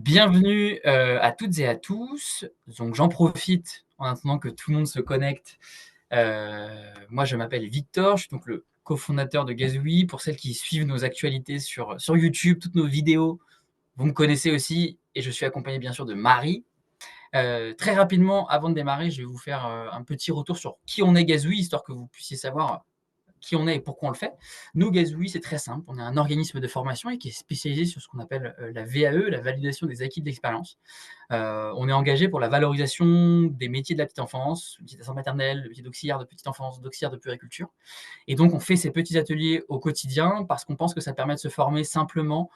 Bienvenue, à toutes et à tous. Donc j'en profite en attendant que tout le monde se connecte. Moi je m'appelle Victor, je suis donc le cofondateur de Gazooey. Pour celles qui suivent nos actualités sur YouTube, toutes nos vidéos, vous me connaissez aussi et je suis accompagné bien sûr de Marie. Très rapidement, avant de démarrer, je vais vous faire, un petit retour sur qui on est Gazooey, histoire que vous puissiez savoir qui on est et pourquoi on le fait. Nous, Gazooey, c'est très simple. On est un organisme de formation et qui est spécialisé sur ce qu'on appelle la VAE, la validation des acquis de l'expérience. On est engagé pour la valorisation des métiers de la petite enfance, le métier d'assistante maternelle, le métier d'auxiliaire de petite enfance, d'auxiliaire de puériculture. Et donc, on fait ces petits ateliers au quotidien parce qu'on pense que ça permet de se former simplement,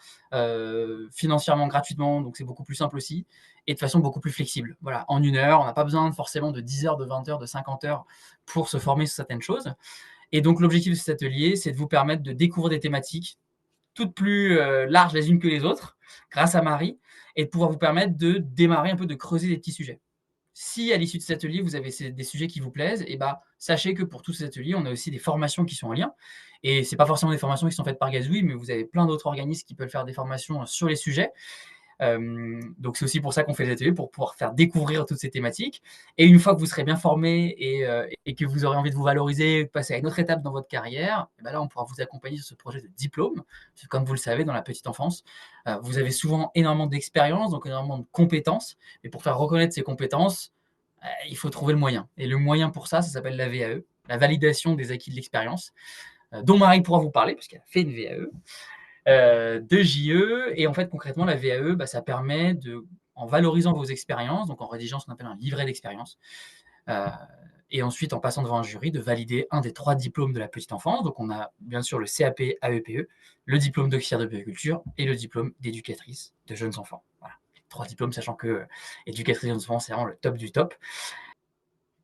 financièrement, gratuitement, donc c'est beaucoup plus simple aussi, et de façon beaucoup plus flexible. Voilà, en 1 heure, on n'a pas besoin forcément de 10 heures, de 20 heures, de 50 heures pour se former sur certaines choses. Et donc, l'objectif de cet atelier, c'est de vous permettre de découvrir des thématiques toutes plus larges les unes que les autres, grâce à Marie, et de pouvoir vous permettre de démarrer un peu, de creuser des petits sujets. Si à l'issue de cet atelier, vous avez des sujets qui vous plaisent, et bah, sachez que pour tous ces ateliers, on a aussi des formations qui sont en lien. Et ce n'est pas forcément des formations qui sont faites par Gazooey, mais vous avez plein d'autres organismes qui peuvent faire des formations sur les sujets. Donc c'est aussi pour ça qu'on fait des ateliers, pour pouvoir faire découvrir toutes ces thématiques. Et une fois que vous serez bien formé et que vous aurez envie de vous valoriser, de passer à une autre étape dans votre carrière, et ben là, on pourra vous accompagner sur ce projet de diplôme. Parce que comme vous le savez, dans la petite enfance, vous avez souvent énormément d'expérience, donc énormément de compétences. Mais pour faire reconnaître ces compétences, il faut trouver le moyen. Et le moyen pour ça, ça s'appelle la VAE, la validation des acquis de l'expérience, dont Marie pourra vous parler, puisqu'elle a fait une VAE de JE. Et en fait, concrètement, la VAE, bah, ça permet de, en valorisant vos expériences, donc en rédigeant ce qu'on appelle un livret d'expérience, euh, et ensuite en passant devant un jury, de valider un des 3 diplômes de la petite enfance. Donc on a bien sûr le CAP AEPE, le diplôme d'auxiliaire de puériculture et le diplôme d'éducatrice de jeunes enfants. Voilà. 3 diplômes, sachant que éducatrice de jeunes enfants, c'est vraiment le top du top.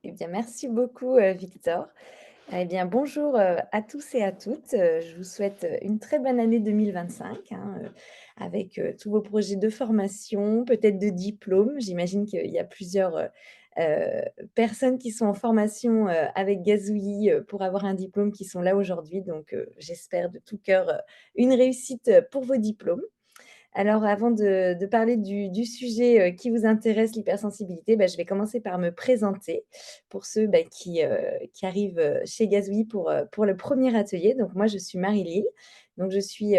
Eh bien, merci beaucoup, Victor. Eh bien, bonjour, à tous et à toutes. Je vous souhaite, une très bonne année 2025, hein, avec, tous vos projets de formation, peut-être de diplôme. J'imagine qu'il y a plusieurs, personnes qui sont en formation, avec Gazooey, pour avoir un diplôme qui sont là aujourd'hui. Donc, j'espère de tout cœur, une réussite, pour vos diplômes. Alors avant de parler du sujet, qui vous intéresse, l'hypersensibilité, bah, je vais commencer par me présenter pour ceux, bah, qui arrivent, chez Gazouille pour le premier atelier. Donc moi, je suis Marie-Lille, donc je suis,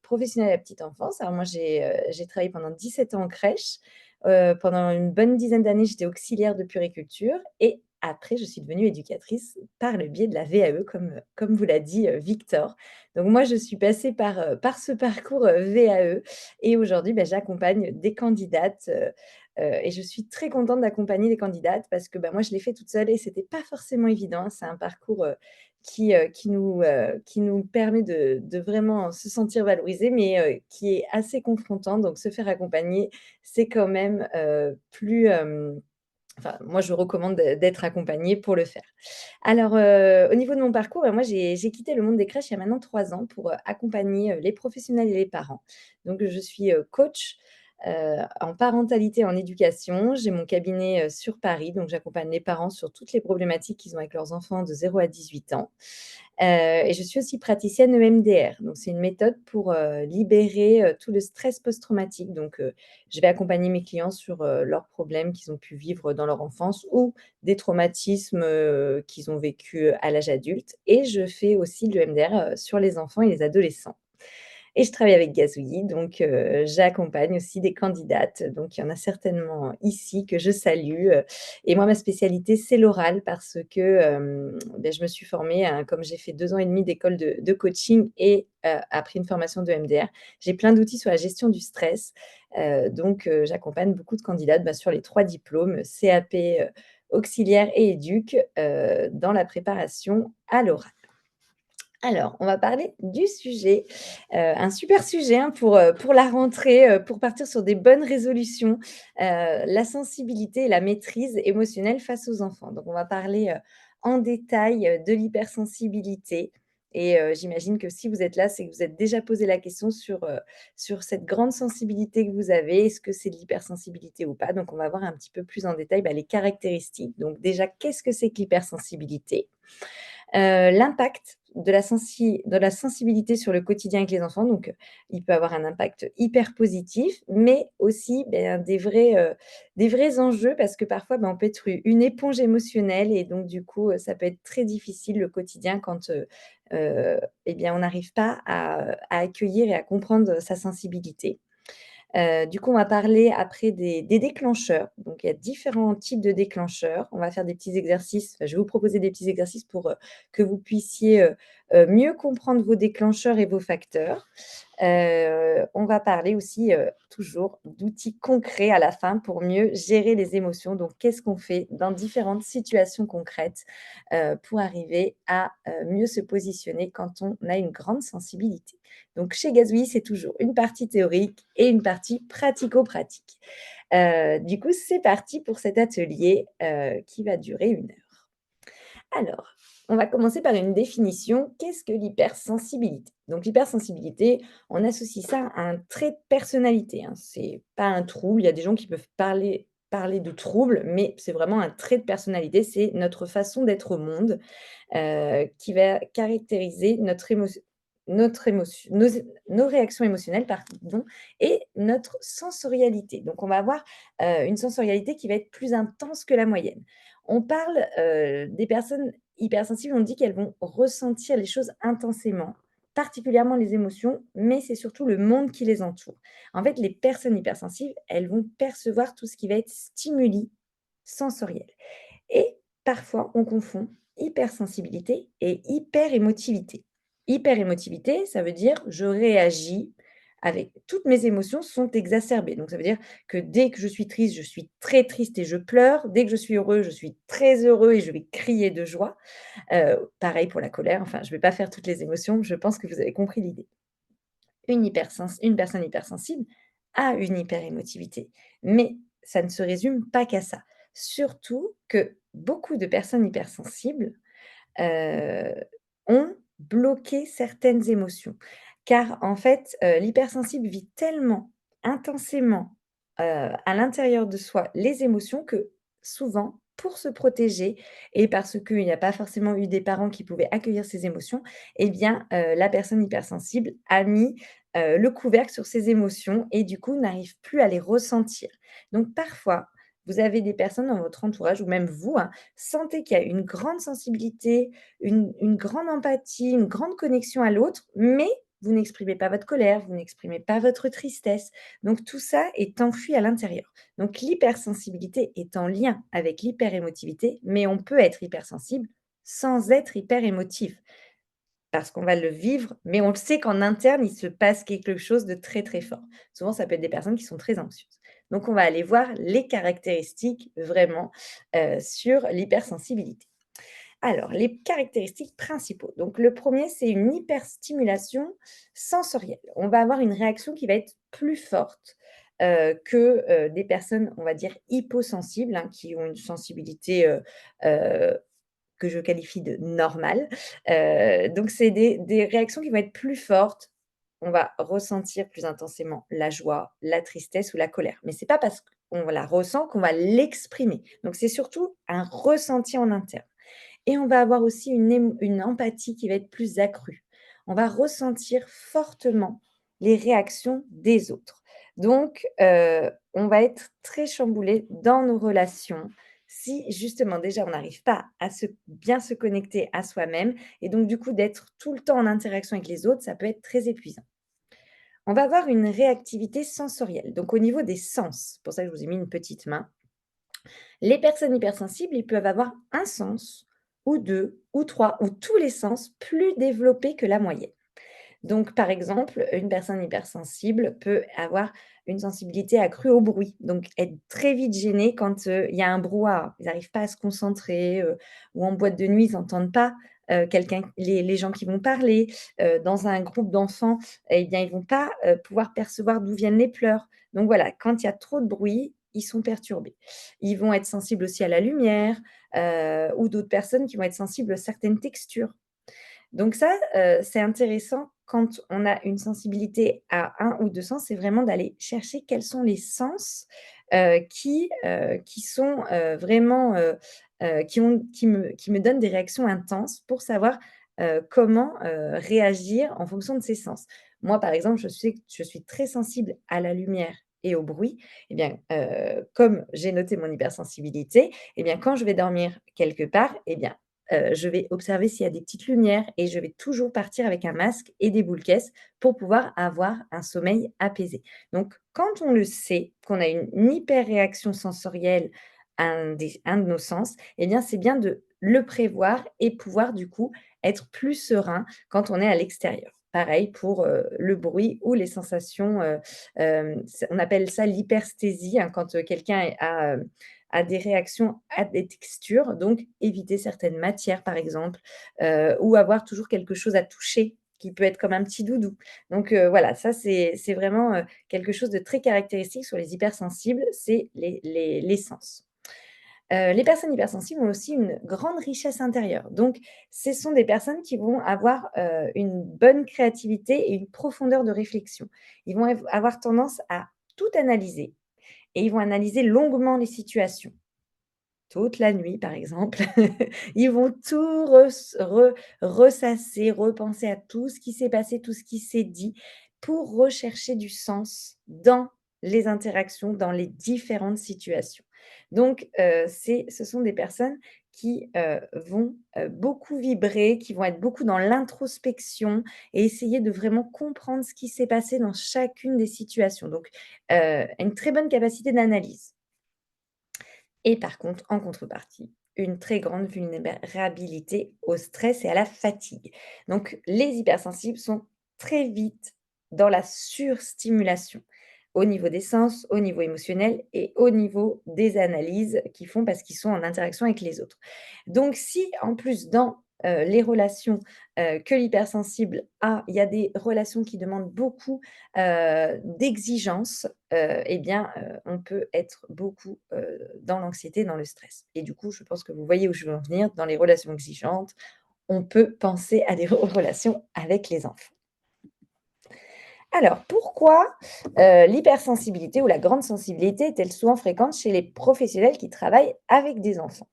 professionnelle à la petite enfance. Alors moi, j'ai travaillé pendant 17 ans en crèche. Pendant une bonne dizaine d'années, j'étais auxiliaire de puériculture et après, je suis devenue éducatrice par le biais de la VAE comme vous l'a dit, Victor. Donc moi, je suis passée par ce parcours, VAE et aujourd'hui, bah, j'accompagne des candidates, et je suis très contente d'accompagner des candidates parce que, bah, moi, je l'ai fait toute seule et c'était pas forcément évident. C'est un parcours, qui nous permet de vraiment se sentir valorisé, mais qui est assez confrontant. Donc se faire accompagner, c'est quand même, enfin, moi, je recommande d'être accompagnée pour le faire. Alors, au niveau de mon parcours, bah, moi, j'ai quitté le monde des crèches il y a maintenant 3 ans pour, accompagner, les professionnels et les parents. Donc, je suis, coach, en parentalité, en éducation. J'ai mon cabinet, sur Paris, donc j'accompagne les parents sur toutes les problématiques qu'ils ont avec leurs enfants de 0 à 18 ans. Et je suis aussi praticienne EMDR. Donc c'est une méthode pour, libérer, tout le stress post-traumatique. Donc, je vais accompagner mes clients sur, leurs problèmes qu'ils ont pu vivre dans leur enfance ou des traumatismes, qu'ils ont vécus à l'âge adulte et je fais aussi de l'EMDR, sur les enfants et les adolescents. Et je travaille avec Gazouillis, donc j'accompagne aussi des candidates. Donc il y en a certainement ici que je salue, et moi ma spécialité c'est l'oral parce que, je me suis formée, hein, comme j'ai fait 2 ans et demi d'école de coaching et après une formation de MDR, j'ai plein d'outils sur la gestion du stress. Donc j'accompagne beaucoup de candidates, sur les 3 diplômes CAP, auxiliaire et éduc, dans la préparation à l'oral. Alors, on va parler du sujet, un super sujet, hein, pour la rentrée, pour partir sur des bonnes résolutions, la sensibilité et la maîtrise émotionnelle face aux enfants. Donc on va parler, en détail, de l'hypersensibilité et j'imagine que si vous êtes là, c'est que vous êtes déjà posé la question sur cette grande sensibilité que vous avez. Est-ce que c'est de l'hypersensibilité ou pas? Donc on va voir un petit peu plus en détail, les caractéristiques. Donc déjà, qu'est-ce que c'est que l'hypersensibilité? L'impact de la sensibilité sur le quotidien avec les enfants, donc il peut avoir un impact hyper positif, mais aussi, des vrais enjeux parce que parfois, on peut être une éponge émotionnelle et donc du coup, ça peut être très difficile le quotidien quand, on n'arrive pas à accueillir et à comprendre sa sensibilité. Du coup, on va parler après des déclencheurs. Donc il y a différents types de déclencheurs. On va faire des petits exercices, je vais vous proposer des petits exercices pour, que vous puissiez, mieux comprendre vos déclencheurs et vos facteurs. On va parler aussi, toujours d'outils concrets à la fin pour mieux gérer les émotions. Donc qu'est-ce qu'on fait dans différentes situations concrètes, pour arriver à, mieux se positionner quand on a une grande sensibilité. Donc chez Gazouillis, c'est toujours une partie théorique et une partie pratico-pratique. Du coup, c'est parti pour cet atelier, qui va durer 1 heure. Alors, on va commencer par une définition. Qu'est-ce que l'hypersensibilité? Donc l'hypersensibilité, on associe ça à un trait de personnalité, hein. C'est pas un trouble. Il y a des gens qui peuvent parler de trouble, mais c'est vraiment un trait de personnalité. C'est notre façon d'être au monde, qui va caractériser notre émotion nos réactions émotionnelles, pardon, et notre sensorialité. Donc on va avoir, une sensorialité qui va être plus intense que la moyenne. On parle, des personnes hypersensibles, on dit qu'elles vont ressentir les choses intensément, particulièrement les émotions, mais c'est surtout le monde qui les entoure. En fait, les personnes hypersensibles, elles vont percevoir tout ce qui va être stimuli sensoriels et parfois on confond hypersensibilité et hyperémotivité. Hyperémotivité, ça veut dire je réagis avec toutes mes émotions sont exacerbées. Donc ça veut dire que dès que je suis triste, je suis très triste et je pleure. Dès que je suis heureux, je suis très heureux et je vais crier de joie. Pareil pour la colère. Enfin, je ne vais pas faire toutes les émotions. Je pense que vous avez compris l'idée. Une personne hypersensible a une hyperémotivité, mais ça ne se résume pas qu'à ça. Surtout que beaucoup de personnes hypersensibles, heu, ont bloqué certaines émotions. Car en fait, l'hypersensible vit tellement intensément, à l'intérieur de soi les émotions que souvent, pour se protéger et parce qu'il n'y a pas forcément eu des parents qui pouvaient accueillir ces émotions, la personne hypersensible a mis, le couvercle sur ses émotions et du coup n'arrive plus à les ressentir. Donc parfois, vous avez des personnes dans votre entourage ou même vous, hein, sentez qu'il y a une grande sensibilité, une grande empathie, une grande connexion à l'autre, mais vous n'exprimez pas votre colère, vous n'exprimez pas votre tristesse. Donc tout ça est enfoui à l'intérieur. Donc l'hypersensibilité est en lien avec l'hyperémotivité, mais on peut être hypersensible sans être hyperémotif. Parce qu'on va le vivre, mais on le sait qu'en interne, il se passe quelque chose de très, très fort. Souvent, ça peut être des personnes qui sont très anxieuses. Donc on va aller voir les caractéristiques vraiment, sur l'hypersensibilité. Alors, les caractéristiques principaux. Donc, le premier, c'est une hyperstimulation sensorielle. On va avoir une réaction qui va être plus forte que des personnes, on va dire, hyposensibles, hein, qui ont une sensibilité que je qualifie de normale. Donc, c'est des réactions qui vont être plus fortes. On va ressentir plus intensément la joie, la tristesse ou la colère. Mais c'est pas parce qu'on la ressent qu'on va l'exprimer. Donc, c'est surtout un ressenti en interne. Et on va avoir aussi une empathie qui va être plus accrue. On va ressentir fortement les réactions des autres. Donc, on va être très chamboulé dans nos relations si justement déjà on n'arrive pas à bien se connecter à soi-même et donc du coup d'être tout le temps en interaction avec les autres, ça peut être très épuisant. On va avoir une réactivité sensorielle, donc au niveau des sens. C'est pour ça que je vous ai mis une petite main. Les personnes hypersensibles, ils peuvent avoir un sens ou 2 ou 3 ou tous les sens plus développés que la moyenne. Donc, par exemple, une personne hypersensible peut avoir une sensibilité accrue au bruit, donc être très vite gênée quand, il y a un brouhaha. Ils n'arrivent pas à se concentrer, ou en boîte de nuit, ils n'entendent pas, les gens qui vont parler. Dans un groupe d'enfants, ils vont pas, pouvoir percevoir d'où viennent les pleurs. Donc voilà, quand il y a trop de bruit, ils sont perturbés. Ils vont être sensibles aussi à la lumière, ou d'autres personnes qui vont être sensibles à certaines textures. Donc ça, c'est intéressant quand on a une sensibilité à un ou 2 sens, c'est vraiment d'aller chercher quels sont les sens, qui sont, vraiment, qui me donnent des réactions intenses pour savoir, comment, réagir en fonction de ces sens. Moi, par exemple, je suis très sensible à la lumière et au bruit. Eh bien, comme j'ai noté mon hypersensibilité, eh bien, quand je vais dormir quelque part, eh bien, je vais observer s'il y a des petites lumières et je vais toujours partir avec un masque et des boules caisses pour pouvoir avoir un sommeil apaisé. Donc quand on le sait, qu'on a une hyper-réaction sensorielle à un de nos sens, eh bien, c'est bien de le prévoir et pouvoir du coup être plus serein quand on est à l'extérieur. Pareil pour, le bruit ou les sensations, on appelle ça l'hypersthésie, hein, quand, quelqu'un a des réactions à des textures, donc éviter certaines matières par exemple, ou avoir toujours quelque chose à toucher qui peut être comme un petit doudou. Donc voilà, ça c'est vraiment, quelque chose de très caractéristique sur les hypersensibles, c'est les sens. Les personnes hypersensibles ont aussi une grande richesse intérieure. Donc, ce sont des personnes qui vont avoir, une bonne créativité et une profondeur de réflexion. Ils vont avoir tendance à tout analyser et ils vont analyser longuement les situations. Toute la nuit, par exemple. Ils vont tout ressasser, repenser à tout ce qui s'est passé, tout ce qui s'est dit, pour rechercher du sens dans les interactions, dans les différentes situations. Donc, ce sont des personnes qui, vont, beaucoup vibrer, qui vont être beaucoup dans l'introspection et essayer de vraiment comprendre ce qui s'est passé dans chacune des situations. Donc, une très bonne capacité d'analyse. Et par contre, en contrepartie, une très grande vulnérabilité au stress et à la fatigue. Donc, les hypersensibles sont très vite dans la surstimulation, au niveau des sens, au niveau émotionnel et au niveau des analyses qu'ils font parce qu'ils sont en interaction avec les autres. Donc, si en plus dans les relations que l'hypersensible a, il y a des relations qui demandent beaucoup d'exigence, eh bien, on peut être beaucoup, dans l'anxiété, dans le stress et du coup, je pense que vous voyez où je veux en venir. Dans les relations exigeantes, on peut penser à des relations avec les enfants. Alors pourquoi, l'hypersensibilité ou la grande sensibilité est-elle souvent fréquente chez les professionnels qui travaillent avec des enfants?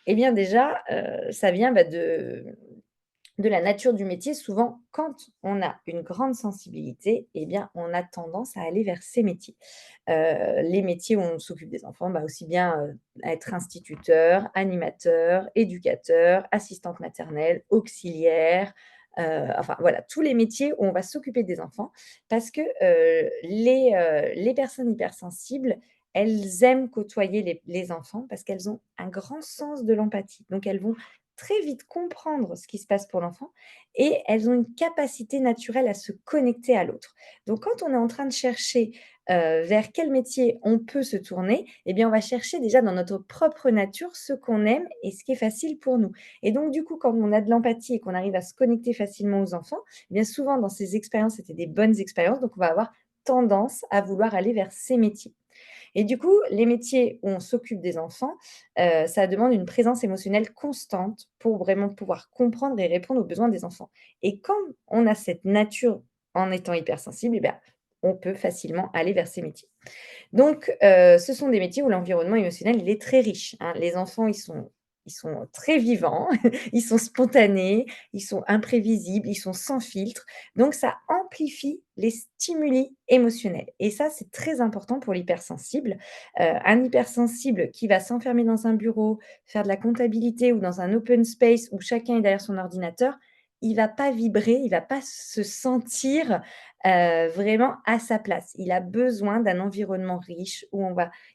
Eh bien déjà, ça vient, de la nature du métier. Souvent, quand on a une grande sensibilité, eh bien, on a tendance à aller vers ces métiers. Les métiers où on s'occupe des enfants, aussi bien, être instituteur, animateur, éducateur, assistante maternelle, auxiliaire, enfin voilà, tous les métiers où on va s'occuper des enfants parce que, les personnes hypersensibles, elles aiment côtoyer les enfants parce qu'elles ont un grand sens de l'empathie. Donc elles vont très vite comprendre ce qui se passe pour l'enfant et elles ont une capacité naturelle à se connecter à l'autre. Donc quand on est en train de chercher, vers quel métier on peut se tourner, eh bien, on va chercher déjà dans notre propre nature ce qu'on aime et ce qui est facile pour nous. Et donc du coup, quand on a de l'empathie et qu'on arrive à se connecter facilement aux enfants, eh bien souvent dans ces expériences, c'était des bonnes expériences, donc on va avoir tendance à vouloir aller vers ces métiers. Et du coup, les métiers où on s'occupe des enfants, ça demande une présence émotionnelle constante pour vraiment pouvoir comprendre et répondre aux besoins des enfants. Et quand on a cette nature en étant hypersensible, eh bien, on peut facilement aller vers ces métiers. Donc, ce sont des métiers où l'environnement émotionnel, il est très riche, hein. Les enfants, ils sont très vivants, ils sont spontanés, ils sont imprévisibles, ils sont sans filtre. Donc ça amplifie les stimuli émotionnels et ça, c'est très important pour l'hypersensible. Un hypersensible qui va s'enfermer dans un bureau, faire de la comptabilité ou dans un open space où chacun est derrière son ordinateur, il va pas vibrer, il va pas se sentir, vraiment à sa place. Il a besoin d'un environnement riche où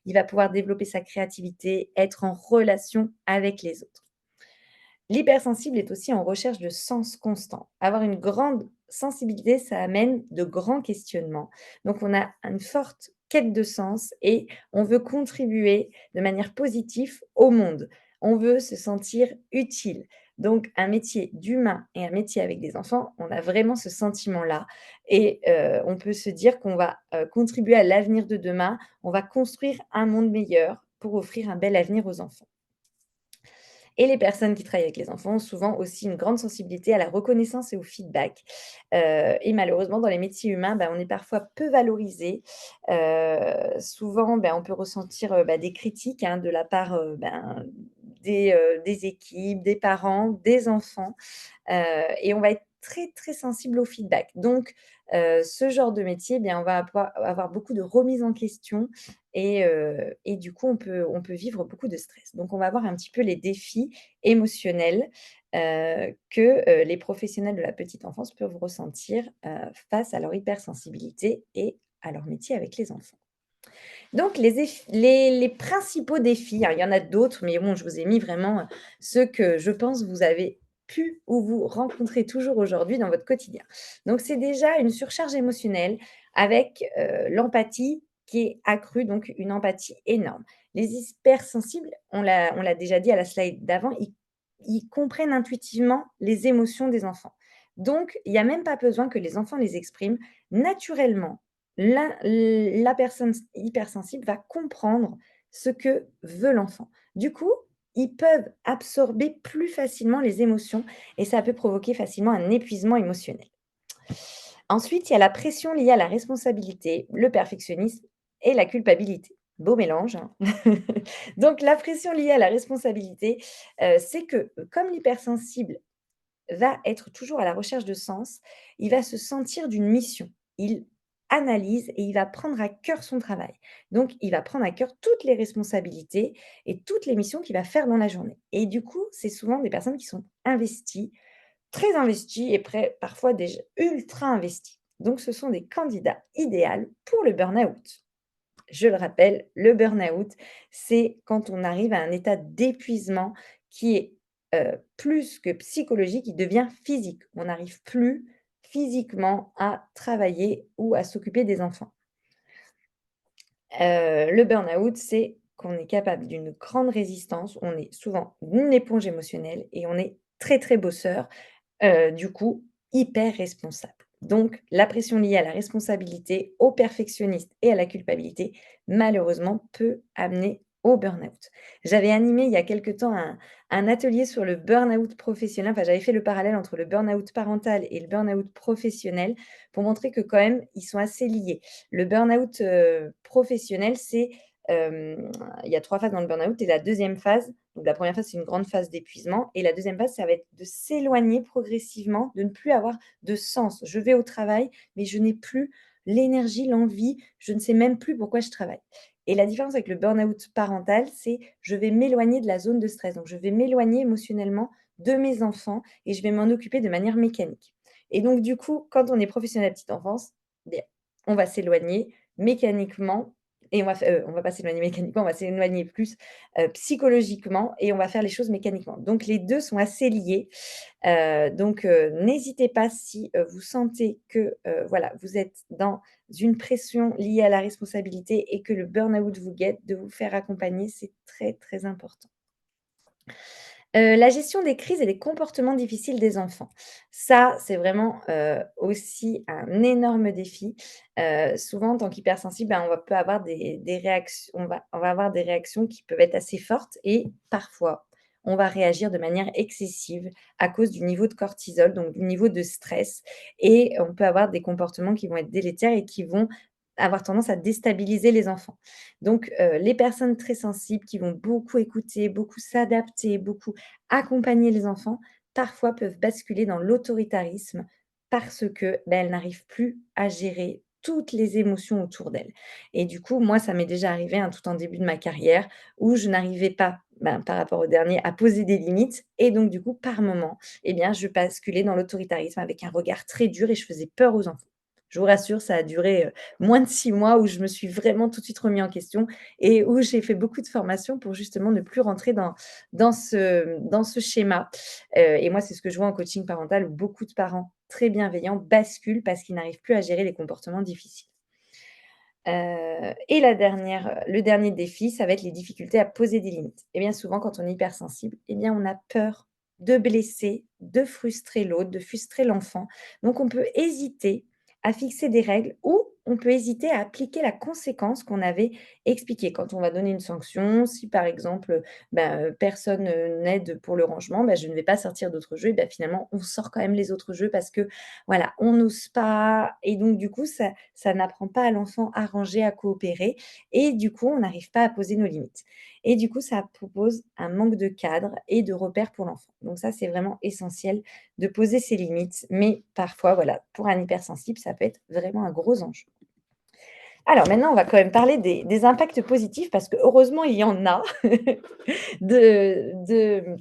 il va pouvoir développer sa créativité, être en relation avec les autres. L'hypersensible est aussi en recherche de sens constant. Avoir une grande sensibilité, ça amène de grands questionnements. Donc on a une forte quête de sens et on veut contribuer de manière positive au monde. On veut se sentir utile. Donc un métier d'humain et un métier avec des enfants, on a vraiment ce sentiment-là et on peut se dire qu'on va, contribuer à l'avenir de demain. On va construire un monde meilleur pour offrir un bel avenir aux enfants. Et les personnes qui travaillent avec les enfants ont souvent aussi une grande sensibilité à la reconnaissance et au feedback. Et malheureusement, dans les métiers humains, on est parfois peu valorisé. Souvent, on peut ressentir, des critiques, hein, de la part, des équipes, des parents, des enfants, et on va être très, très sensible au feedback. Donc, ce genre de métier, eh bien, on va avoir beaucoup de remises en question et du coup, on peut vivre beaucoup de stress. Donc, on va voir un petit peu les défis émotionnels, que, les professionnels de la petite enfance peuvent ressentir, face à leur hypersensibilité et à leur métier avec les enfants. Donc les principaux défis, alors il y en a d'autres, mais bon, je vous ai mis vraiment, ceux que je pense vous avez pu ou vous rencontrez toujours aujourd'hui dans votre quotidien. Donc c'est déjà une surcharge émotionnelle avec, l'empathie qui est accrue, donc une empathie énorme. Les hypersensibles, on l'a déjà dit à la slide d'avant, ils comprennent intuitivement les émotions des enfants. Donc il y a même pas besoin que les enfants les expriment. Naturellement, la personne hypersensible va comprendre ce que veut l'enfant. Du coup, ils peuvent absorber plus facilement les émotions et ça peut provoquer facilement un épuisement émotionnel. Ensuite, il y a la pression liée à la responsabilité, le perfectionnisme et la culpabilité. Beau mélange, hein. Donc la pression liée à la responsabilité, c'est que, comme l'hypersensible va être toujours à la recherche de sens, il va se sentir d'une mission. Il analyse et il va prendre à cœur son travail. Donc, il va prendre à cœur toutes les responsabilités et toutes les missions qu'il va faire dans la journée. Et du coup, c'est souvent des personnes qui sont investies, très investies et parfois déjà ultra investies. Donc, ce sont des candidats idéaux pour le burn-out. Je le rappelle, le burn-out, c'est quand on arrive à un état d'épuisement qui est, plus que psychologique, il devient physique. On n'arrive plus physiquement à travailler ou à s'occuper des enfants. Le burn-out, c'est qu'on est capable d'une grande résistance, on est souvent une éponge émotionnelle et on est très, très bosseur. Du coup, hyper responsable. Donc la pression liée à la responsabilité, au perfectionniste et à la culpabilité, malheureusement, peut amener au burn-out. J'avais animé il y a quelque temps un atelier sur le burn-out professionnel, enfin j'avais fait le parallèle entre le burn-out parental et le burn-out professionnel pour montrer que quand même, ils sont assez liés. Le burn-out, professionnel, c'est, il y a 3 phases dans le burn-out et la deuxième phase, donc la première phase, c'est une grande phase d'épuisement et la deuxième phase, ça va être de s'éloigner progressivement, de ne plus avoir de sens. Je vais au travail, mais je n'ai plus l'énergie, l'envie, je ne sais même plus pourquoi je travaille. Et la différence avec le burn-out parental, c'est je vais m'éloigner de la zone de stress. Donc je vais m'éloigner émotionnellement de mes enfants et je vais m'en occuper de manière mécanique. Et donc du coup, quand on est professionnel de petite enfance, bien, on va s'éloigner mécaniquement et on va pas s'éloigner mécaniquement, on va s'éloigner plus, psychologiquement et on va faire les choses mécaniquement. Donc les 2 sont assez liés, n'hésitez pas si, vous sentez que, voilà, vous êtes dans une pression liée à la responsabilité et que le burn-out vous guette, de vous faire accompagner, c'est très, très important. La gestion des crises et des comportements difficiles des enfants. Ça, c'est vraiment, aussi un énorme défi. Souvent en tant qu'hypersensible, ben, peut avoir des réactions on va avoir des réactions qui peuvent être assez fortes et parfois, on va réagir de manière excessive à cause du niveau de cortisol, donc du niveau de stress et on peut avoir des comportements qui vont être délétères et qui vont avoir tendance à déstabiliser les enfants. Donc, les personnes très sensibles qui vont beaucoup écouter, beaucoup s'adapter, beaucoup accompagner les enfants, parfois peuvent basculer dans l'autoritarisme parce que, ben, elles n'arrivent plus à gérer toutes les émotions autour d'elles. Et du coup, moi, ça m'est déjà arrivé, hein, tout en début de ma carrière, où je n'arrivais pas, ben, par rapport au dernier, à poser des limites et donc du coup, par moment, eh bien, je basculais dans l'autoritarisme avec un regard très dur et je faisais peur aux enfants. Je vous rassure, ça a duré, moins de 6 mois où je me suis vraiment tout de suite remis en question et où j'ai fait beaucoup de formations pour justement ne plus rentrer dans ce schéma. Et moi, c'est ce que je vois en coaching parental où beaucoup de parents très bienveillants basculent parce qu'ils n'arrivent plus à gérer les comportements difficiles. Et le dernier défi, ça va être les difficultés à poser des limites. Et bien souvent, quand on est hypersensible, eh bien on a peur de blesser, de frustrer l'autre, de frustrer l'enfant. Donc on peut hésiter à fixer des règles ou on peut hésiter à appliquer la conséquence qu'on avait expliquée. Quand on va donner une sanction, si par exemple, personne, n'aide pour le rangement, je ne vais pas sortir d'autres jeux et finalement on sort quand même les autres jeux parce que voilà, on n'ose pas et donc du coup ça n'apprend pas à l'enfant à ranger, à coopérer et du coup, on n'arrive pas à poser nos limites. et du coup, ça propose un manque de cadre et de repères pour l'enfant. Donc ça, c'est vraiment essentiel de poser ses limites, mais parfois, voilà, pour un hypersensible, ça peut être vraiment un gros enjeu. Alors maintenant, on va quand même parler des impacts positifs parce que heureusement, il y en a de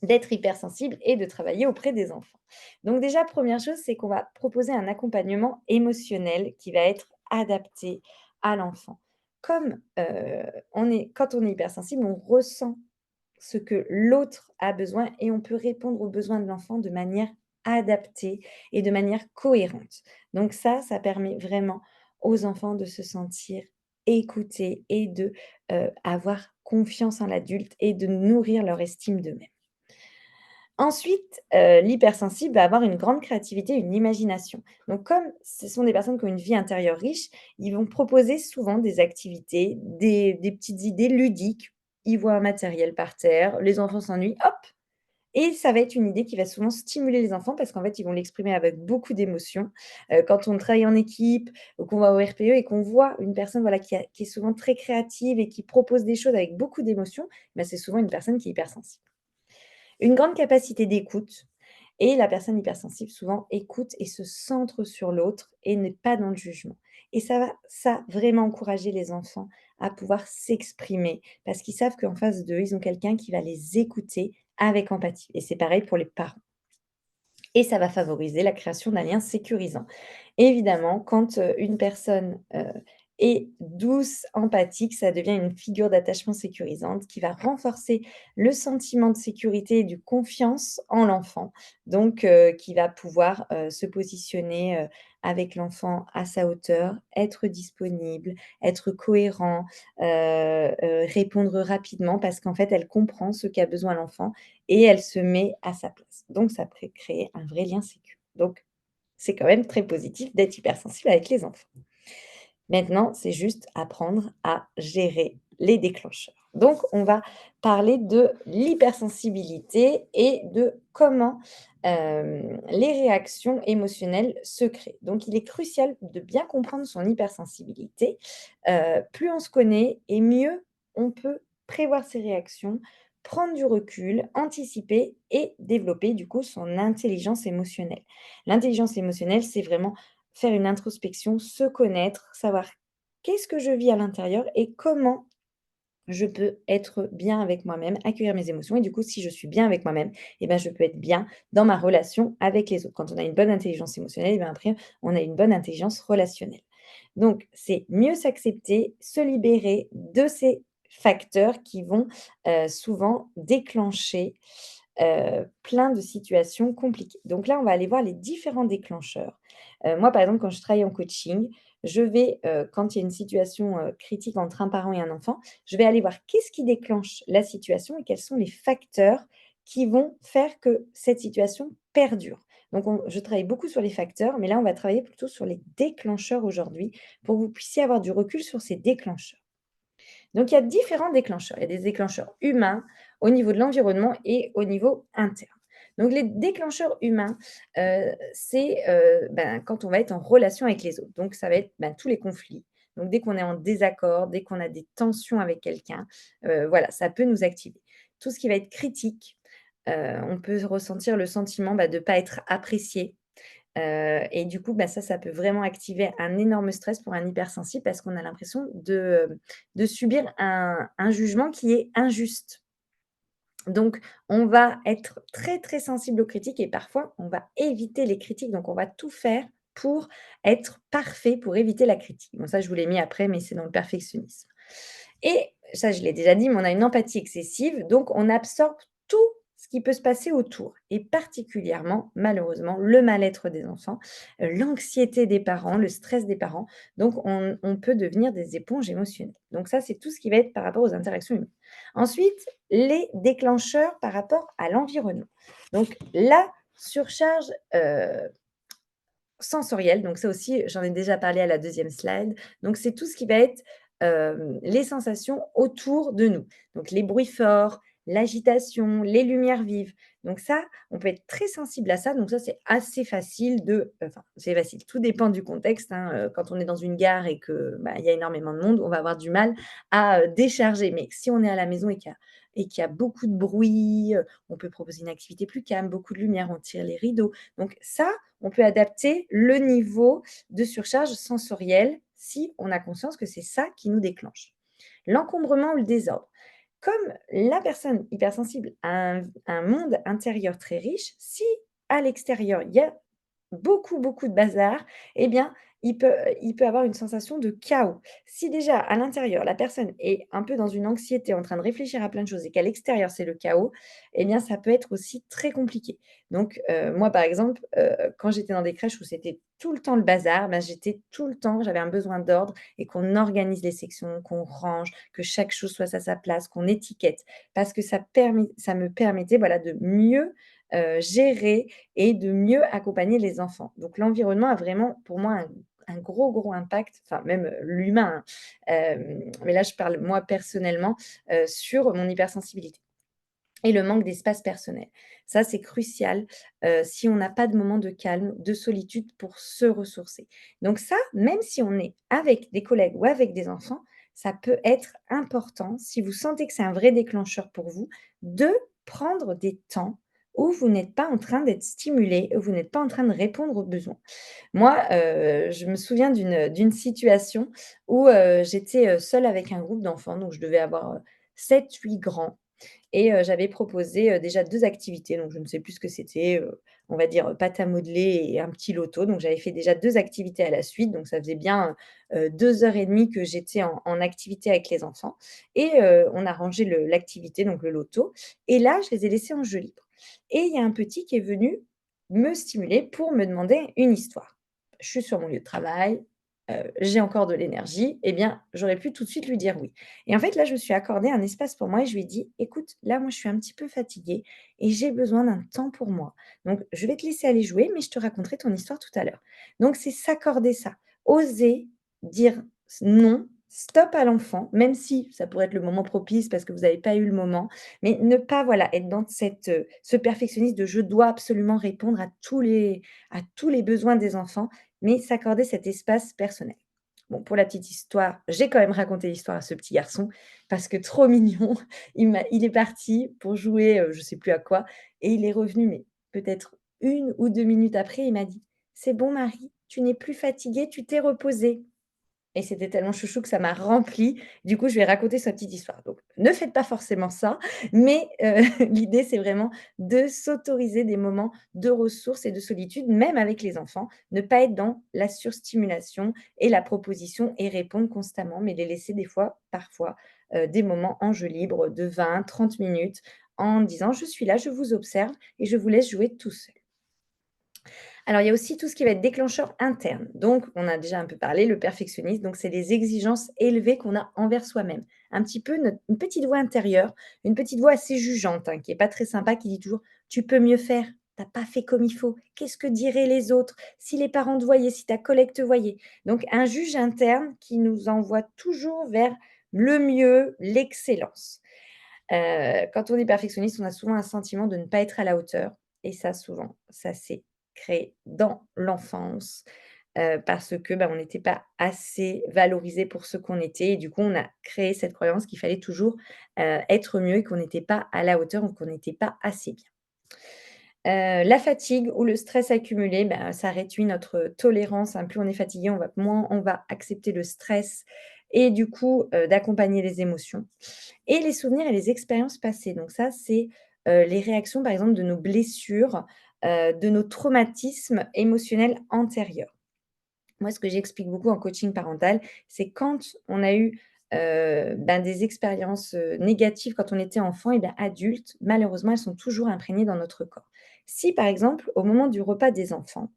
d'être hypersensible et de travailler auprès des enfants. Donc déjà, première chose, c'est qu'on va proposer un accompagnement émotionnel qui va être adapté à l'enfant. Comme, quand on est hypersensible, on ressent ce que l'autre a besoin et on peut répondre aux besoins de l'enfant de manière adaptée et de manière cohérente. Donc ça permet vraiment aux enfants de se sentir écoutés et de, avoir confiance en l'adulte et de nourrir leur estime d'eux-mêmes. Ensuite, l'hypersensible va avoir une grande créativité, une imagination. Donc comme ce sont des personnes qui ont une vie intérieure riche, ils vont proposer souvent des activités, des petites idées ludiques. Ils voient un matériel par terre, les enfants s'ennuient, hop! Et ça va être une idée qui va souvent stimuler les enfants parce qu'en fait, ils vont l'exprimer avec beaucoup d'émotion. Quand on travaille en équipe ou qu'on va au RPE et qu'on voit une personne, voilà, qui est souvent très créative et qui propose des choses avec beaucoup d'émotion, bah, c'est souvent une personne qui est hypersensible. Une grande capacité d'écoute et la personne hypersensible souvent écoute et se centre sur l'autre et n'est pas dans le jugement. Et ça vraiment encourager les enfants à pouvoir s'exprimer parce qu'ils savent qu'en face d'eux, ils ont quelqu'un qui va les écouter avec empathie et c'est pareil pour les parents et ça va favoriser la création d'un lien sécurisant. Évidemment, quand, une personne, est douce, empathique, ça devient une figure d'attachement sécurisante qui va renforcer le sentiment de sécurité et de confiance en l'enfant, donc qui va pouvoir, se positionner, avec l'enfant à sa hauteur, être disponible, être cohérent, répondre rapidement parce qu'en fait, elle comprend ce qu'a besoin l'enfant et elle se met à sa place. Donc ça peut créer un vrai lien sécu. Donc c'est quand même très positif d'être hypersensible avec les enfants. Maintenant, c'est juste apprendre à gérer les déclencheurs. Donc, on va parler de l'hypersensibilité et de comment les réactions émotionnelles se créent. Donc, il est crucial de bien comprendre son hypersensibilité. Plus on se connaît et mieux on peut prévoir ses réactions, prendre du recul, anticiper et développer du coup son intelligence émotionnelle. L'intelligence émotionnelle, c'est vraiment faire une introspection, se connaître, savoir qu'est-ce que je vis à l'intérieur et comment je peux être bien avec moi-même, accueillir mes émotions et du coup, si je suis bien avec moi-même et ben, je peux être bien dans ma relation avec les autres. Quand on a une bonne intelligence émotionnelle et ben, après on a une bonne intelligence relationnelle. Donc c'est mieux s'accepter, se libérer de ces facteurs qui vont, souvent déclencher, plein de situations compliquées. Donc là, on va aller voir les différents déclencheurs. Moi, par exemple, quand je travaille en coaching, je vais, quand il y a une situation, critique entre un parent et un enfant, je vais aller voir qu'est-ce qui déclenche la situation et quels sont les facteurs qui vont faire que cette situation perdure. Donc je travaille beaucoup sur les facteurs, mais là, on va travailler plutôt sur les déclencheurs aujourd'hui pour que vous puissiez avoir du recul sur ces déclencheurs. Donc, il y a différents déclencheurs. Il y a des déclencheurs humains au niveau de l'environnement et au niveau interne. Donc, les déclencheurs humains, c'est quand on va être en relation avec les autres. Donc, ça va être tous les conflits. Donc, dès qu'on est en désaccord, dès qu'on a des tensions avec quelqu'un, voilà, ça peut nous activer. Tout ce qui va être critique, on peut ressentir le sentiment de ne pas être apprécié, et du coup, ça peut vraiment activer un énorme stress pour un hypersensible parce qu'on a l'impression de subir un jugement qui est injuste. Donc, on va être très, très sensible aux critiques et parfois, on va éviter les critiques. Donc, on va tout faire pour être parfait, pour éviter la critique. Bon, ça, je vous l'ai mis après, mais c'est dans le perfectionnisme. Et ça, je l'ai déjà dit, mais on a une empathie excessive, donc on absorbe tout ce qui peut se passer autour et particulièrement, malheureusement, le mal-être des enfants, l'anxiété des parents, le stress des parents. Donc on peut devenir des éponges émotionnelles. Donc ça, c'est tout ce qui va être par rapport aux interactions humaines. Ensuite, les déclencheurs par rapport à l'environnement. Donc la surcharge, sensorielle, donc ça aussi, j'en ai déjà parlé à la deuxième slide. Donc c'est tout ce qui va être, les sensations autour de nous. Donc les bruits forts, l'agitation, les lumières vives. Donc ça, on peut être très sensible à ça. Donc ça, c'est assez facile enfin, c'est facile. Tout dépend du contexte, hein. Quand on est dans une gare et que, bah, il y a énormément de monde, on va avoir du mal à, décharger. Mais si on est à la maison et qu'il y a beaucoup de bruit, on peut proposer une activité plus calme, beaucoup de lumière, on tire les rideaux. Donc ça, on peut adapter le niveau de surcharge sensorielle si on a conscience que c'est ça qui nous déclenche. L'encombrement ou le désordre. Comme la personne hypersensible a un monde intérieur très riche, si à l'extérieur, il y a beaucoup, beaucoup de bazar, eh bien, il peut avoir une sensation de chaos. Si déjà à l'intérieur, la personne est un peu dans une anxiété, en train de réfléchir à plein de choses et qu'à l'extérieur, c'est le chaos, eh bien, ça peut être aussi très compliqué. Donc, moi, par exemple, quand j'étais dans des crèches où c'était tout le temps le bazar, ben, j'étais tout le temps j'avais un besoin d'ordre et qu'on organise les sections, qu'on range, que chaque chose soit à sa place, qu'on étiquette. Parce que ça me permettait, voilà, de mieux, gérer et de mieux accompagner les enfants. Donc l'environnement a vraiment pour moi un gros, gros impact, enfin même, l'humain, hein, mais là je parle moi personnellement, sur mon hypersensibilité et le manque d'espace personnel. Ça, c'est crucial, si on n'a pas de moment de calme, de solitude pour se ressourcer. Donc ça, même si on est avec des collègues ou avec des enfants, ça peut être important, si vous sentez que c'est un vrai déclencheur pour vous, de prendre des temps où vous n'êtes pas en train d'être stimulé, où vous n'êtes pas en train de répondre aux besoins. Moi, je me souviens d'une situation où, j'étais, seule avec un groupe d'enfants, donc je devais avoir, 7-8 grands et j'avais proposé, déjà 2 activités, donc je ne sais plus ce que c'était, on va dire, pâte à modeler et un petit loto. Donc j'avais fait déjà 2 activités à la suite, donc ça faisait bien, 2 heures et demie que j'étais en activité avec les enfants et on a rangé l'activité, donc le loto et là, je les ai laissés en jeu libre et il y a un petit qui est venu me stimuler pour me demander une histoire. Je suis sur mon lieu de travail, j'ai encore de l'énergie, eh bien, j'aurais pu tout de suite lui dire oui. Et en fait, là, je me suis accordé un espace pour moi et je lui ai dit: «Écoute, là, moi, je suis un petit peu fatiguée et j'ai besoin d'un temps pour moi. Donc, je vais te laisser aller jouer, mais je te raconterai ton histoire tout à l'heure». Donc, c'est s'accorder ça, oser dire non, stop à l'enfant, même si ça pourrait être le moment propice parce que vous n'avez pas eu le moment, mais ne pas, voilà, être dans ce perfectionnisme de: «Je dois absolument répondre à tous les besoins des enfants», mais s'accorder cet espace personnel. Bon, pour la petite histoire, j'ai quand même raconté l'histoire à ce petit garçon parce que trop mignon, il est parti pour jouer, je ne sais plus à quoi et il est revenu, mais peut-être 1 ou 2 minutes après, il m'a dit: «C'est bon Marie, tu n'es plus fatiguée, tu t'es reposée». Et c'était tellement chouchou que ça m'a remplie. Du coup, je lui ai raconté sa petite histoire. Donc, ne faites pas forcément ça, mais l'idée, c'est vraiment de s'autoriser des moments de ressources et de solitude, même avec les enfants. Ne pas être dans la surstimulation et la proposition et répondre constamment, mais les laisser des fois, parfois, des moments en jeu libre de 20, 30 minutes en disant: «Je suis là, je vous observe et je vous laisse jouer tout seul». Alors, il y a aussi tout ce qui va être déclencheur interne. Donc, on a déjà un peu parlé, le perfectionnisme. Donc, c'est les exigences élevées qu'on a envers soi-même. Un petit peu une petite voix intérieure, une petite voix assez jugeante, hein, qui est pas très sympa, qui dit toujours: «Tu peux mieux faire. T'as pas fait comme il faut. Qu'est-ce que diraient les autres? Si les parents te voyaient, si ta collègue te voyait?» Donc, un juge interne qui nous envoie toujours vers le mieux, l'excellence. Quand on est perfectionniste, on a souvent un sentiment de ne pas être à la hauteur et ça souvent, ça s'est créé dans l'enfance, parce que, bah, on n'était pas assez valorisé pour ce qu'on était et du coup, on a créé cette croyance qu'il fallait toujours, être mieux et qu'on n'était pas à la hauteur ou qu'on n'était pas assez bien. La fatigue ou le stress accumulé, ben, ça réduit notre tolérance, hein. Plus on est fatigué, moins on va accepter le stress et du coup, d'accompagner les émotions et les souvenirs et les expériences passées. Donc ça, c'est, les réactions, par exemple, de nos blessures, de nos traumatismes émotionnels antérieurs. Moi, ce que j'explique beaucoup en coaching parental, c'est quand on a eu, ben, des expériences, négatives quand on était enfant et bien adulte, malheureusement, elles sont toujours imprégnées dans notre corps. Si, par exemple, au moment du repas des enfants,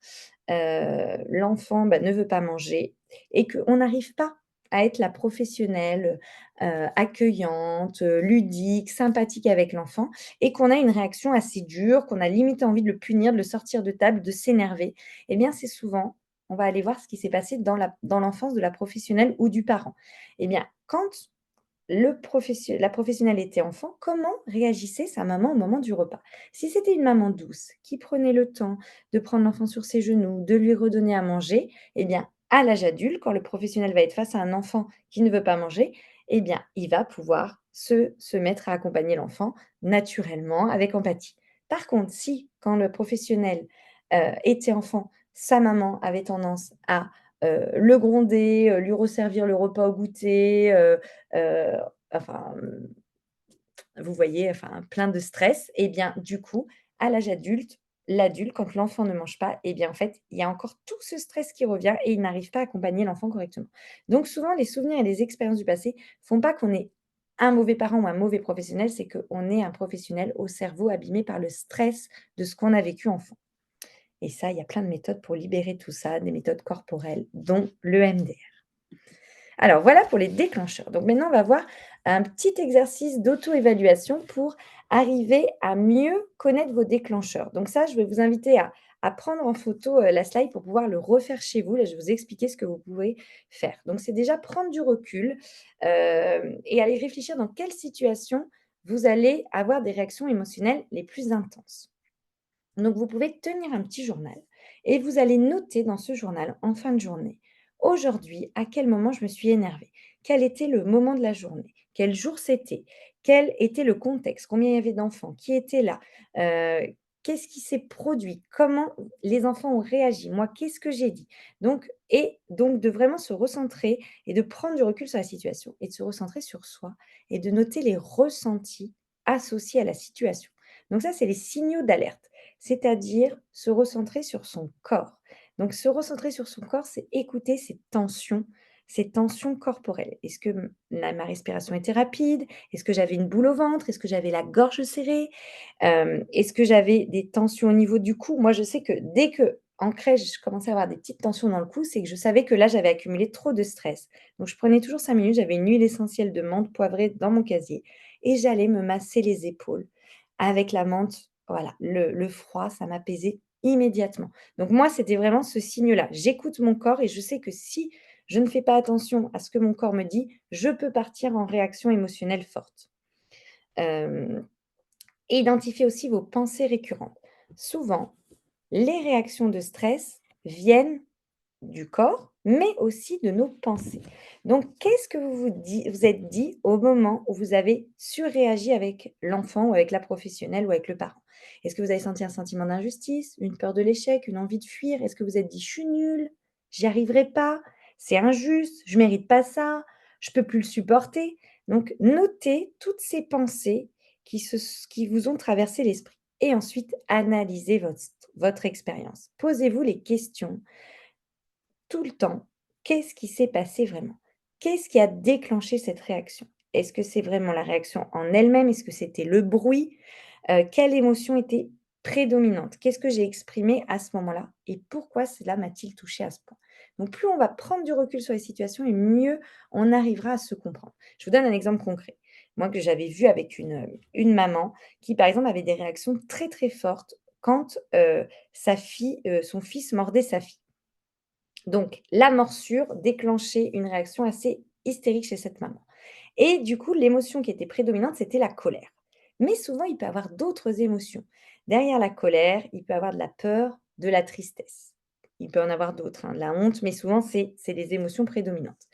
l'enfant, bah, ne veut pas manger et qu'on n'arrive pas à être la professionnelle, accueillante, ludique, sympathique avec l'enfant et qu'on a une réaction assez dure, qu'on a limite envie de le punir, de le sortir de table, de s'énerver, eh bien, c'est souvent on va aller voir ce qui s'est passé dans l'enfance de la professionnelle ou du parent. Eh bien, quand la professionnelle était enfant, comment réagissait sa maman au moment du repas? Si c'était une maman douce, qui prenait le temps de prendre l'enfant sur ses genoux, de lui redonner à manger, eh bien, à l'âge adulte, quand le professionnel va être face à un enfant qui ne veut pas manger, eh bien, il va pouvoir se mettre à accompagner l'enfant naturellement, avec empathie. Par contre, si, quand le professionnel, était enfant, sa maman avait tendance à, le gronder, lui resservir le repas au goûter, heu, enfin, vous voyez, enfin, plein de stress et bien, du coup, à l'âge adulte, l'adulte, quand l'enfant ne mange pas et bien, en fait, il y a encore tout ce stress qui revient et il n'arrive pas à accompagner l'enfant correctement. Donc souvent, les souvenirs et les expériences du passé font pas qu'on est un mauvais parent ou un mauvais professionnel, c'est qu'on est un professionnel au cerveau abîmé par le stress de ce qu'on a vécu enfant. Et ça, il y a plein de méthodes pour libérer tout ça, des méthodes corporelles, dont l'EMDR. Alors voilà pour les déclencheurs. Donc maintenant, on va voir un petit exercice d'auto-évaluation pour arriver à mieux connaître vos déclencheurs. Donc ça, je vais vous inviter à prendre en photo la slide pour pouvoir le refaire chez vous. Là, je vais vous expliquer ce que vous pouvez faire. Donc c'est déjà prendre du recul et aller réfléchir dans quelle situation vous allez avoir des réactions émotionnelles les plus intenses. Donc, vous pouvez tenir un petit journal et vous allez noter dans ce journal en fin de journée, aujourd'hui, à quel moment je me suis énervée, quel était le moment de la journée, quel jour c'était, quel était le contexte, combien il y avait d'enfants, qui était là, qu'est-ce qui s'est produit, comment les enfants ont réagi, moi, qu'est-ce que j'ai dit. Donc de vraiment se recentrer et de prendre du recul sur la situation et de se recentrer sur soi et de noter les ressentis associés à la situation. Donc ça, c'est les signaux d'alerte, c'est-à-dire se recentrer sur son corps. Donc se recentrer sur son corps, c'est écouter ces tensions corporelles. Est-ce que ma respiration était rapide? Est-ce que j'avais une boule au ventre? Est-ce que j'avais la gorge serrée? Est-ce que j'avais des tensions au niveau du cou? Moi, je sais que dès que en crèche, je commençais à avoir des petites tensions dans le cou, c'est que je savais que là, j'avais accumulé trop de stress. Donc je prenais toujours 5 minutes, j'avais une huile essentielle de menthe poivrée dans mon casier et j'allais me masser les épaules avec la menthe. Voilà, le froid, ça m'apaisait immédiatement. Donc moi, c'était vraiment ce signe-là. J'écoute mon corps et je sais que si je ne fais pas attention à ce que mon corps me dit, je peux partir en réaction émotionnelle forte. Hem Et identifiez aussi vos pensées récurrentes. Souvent, les réactions de stress viennent du corps, mais aussi de nos pensées. Donc, qu'est-ce que vous êtes dit au moment où vous avez surréagi avec l'enfant ou avec la professionnelle ou avec le parent? Est-ce que vous avez senti un sentiment d'injustice, une peur de l'échec, une envie de fuir? Est-ce que vous êtes dit: «Je suis nul, j'y arriverai pas, c'est injuste, je mérite pas ça, je peux plus le supporter»? Donc, notez toutes ces pensées qui vous ont traversé l'esprit et ensuite analysez votre expérience. Posez-vous les questions tout le temps, qu'est-ce qui s'est passé vraiment? Qu'est-ce qui a déclenché cette réaction? Est-ce que c'est vraiment la réaction en elle-même? Est-ce que c'était le bruit? Quelle émotion était prédominante? Qu'est-ce que j'ai exprimé à ce moment-là? Et pourquoi cela m'a-t-il touché à ce point? Donc plus on va prendre du recul sur les situations et mieux on arrivera à se comprendre. Je vous donne un exemple concret. Moi que j'avais vu avec une maman qui, par exemple, avait des réactions très, très fortes quand, son fils mordait sa fille. Donc, la morsure déclenchait une réaction assez hystérique chez cette maman. Et du coup, l'émotion qui était prédominante, c'était la colère. Mais souvent, il peut y avoir d'autres émotions. Derrière la colère, il peut y avoir de la peur, de la tristesse. Il peut en avoir d'autres, hein, de la honte, mais souvent, c'est les émotions prédominantes.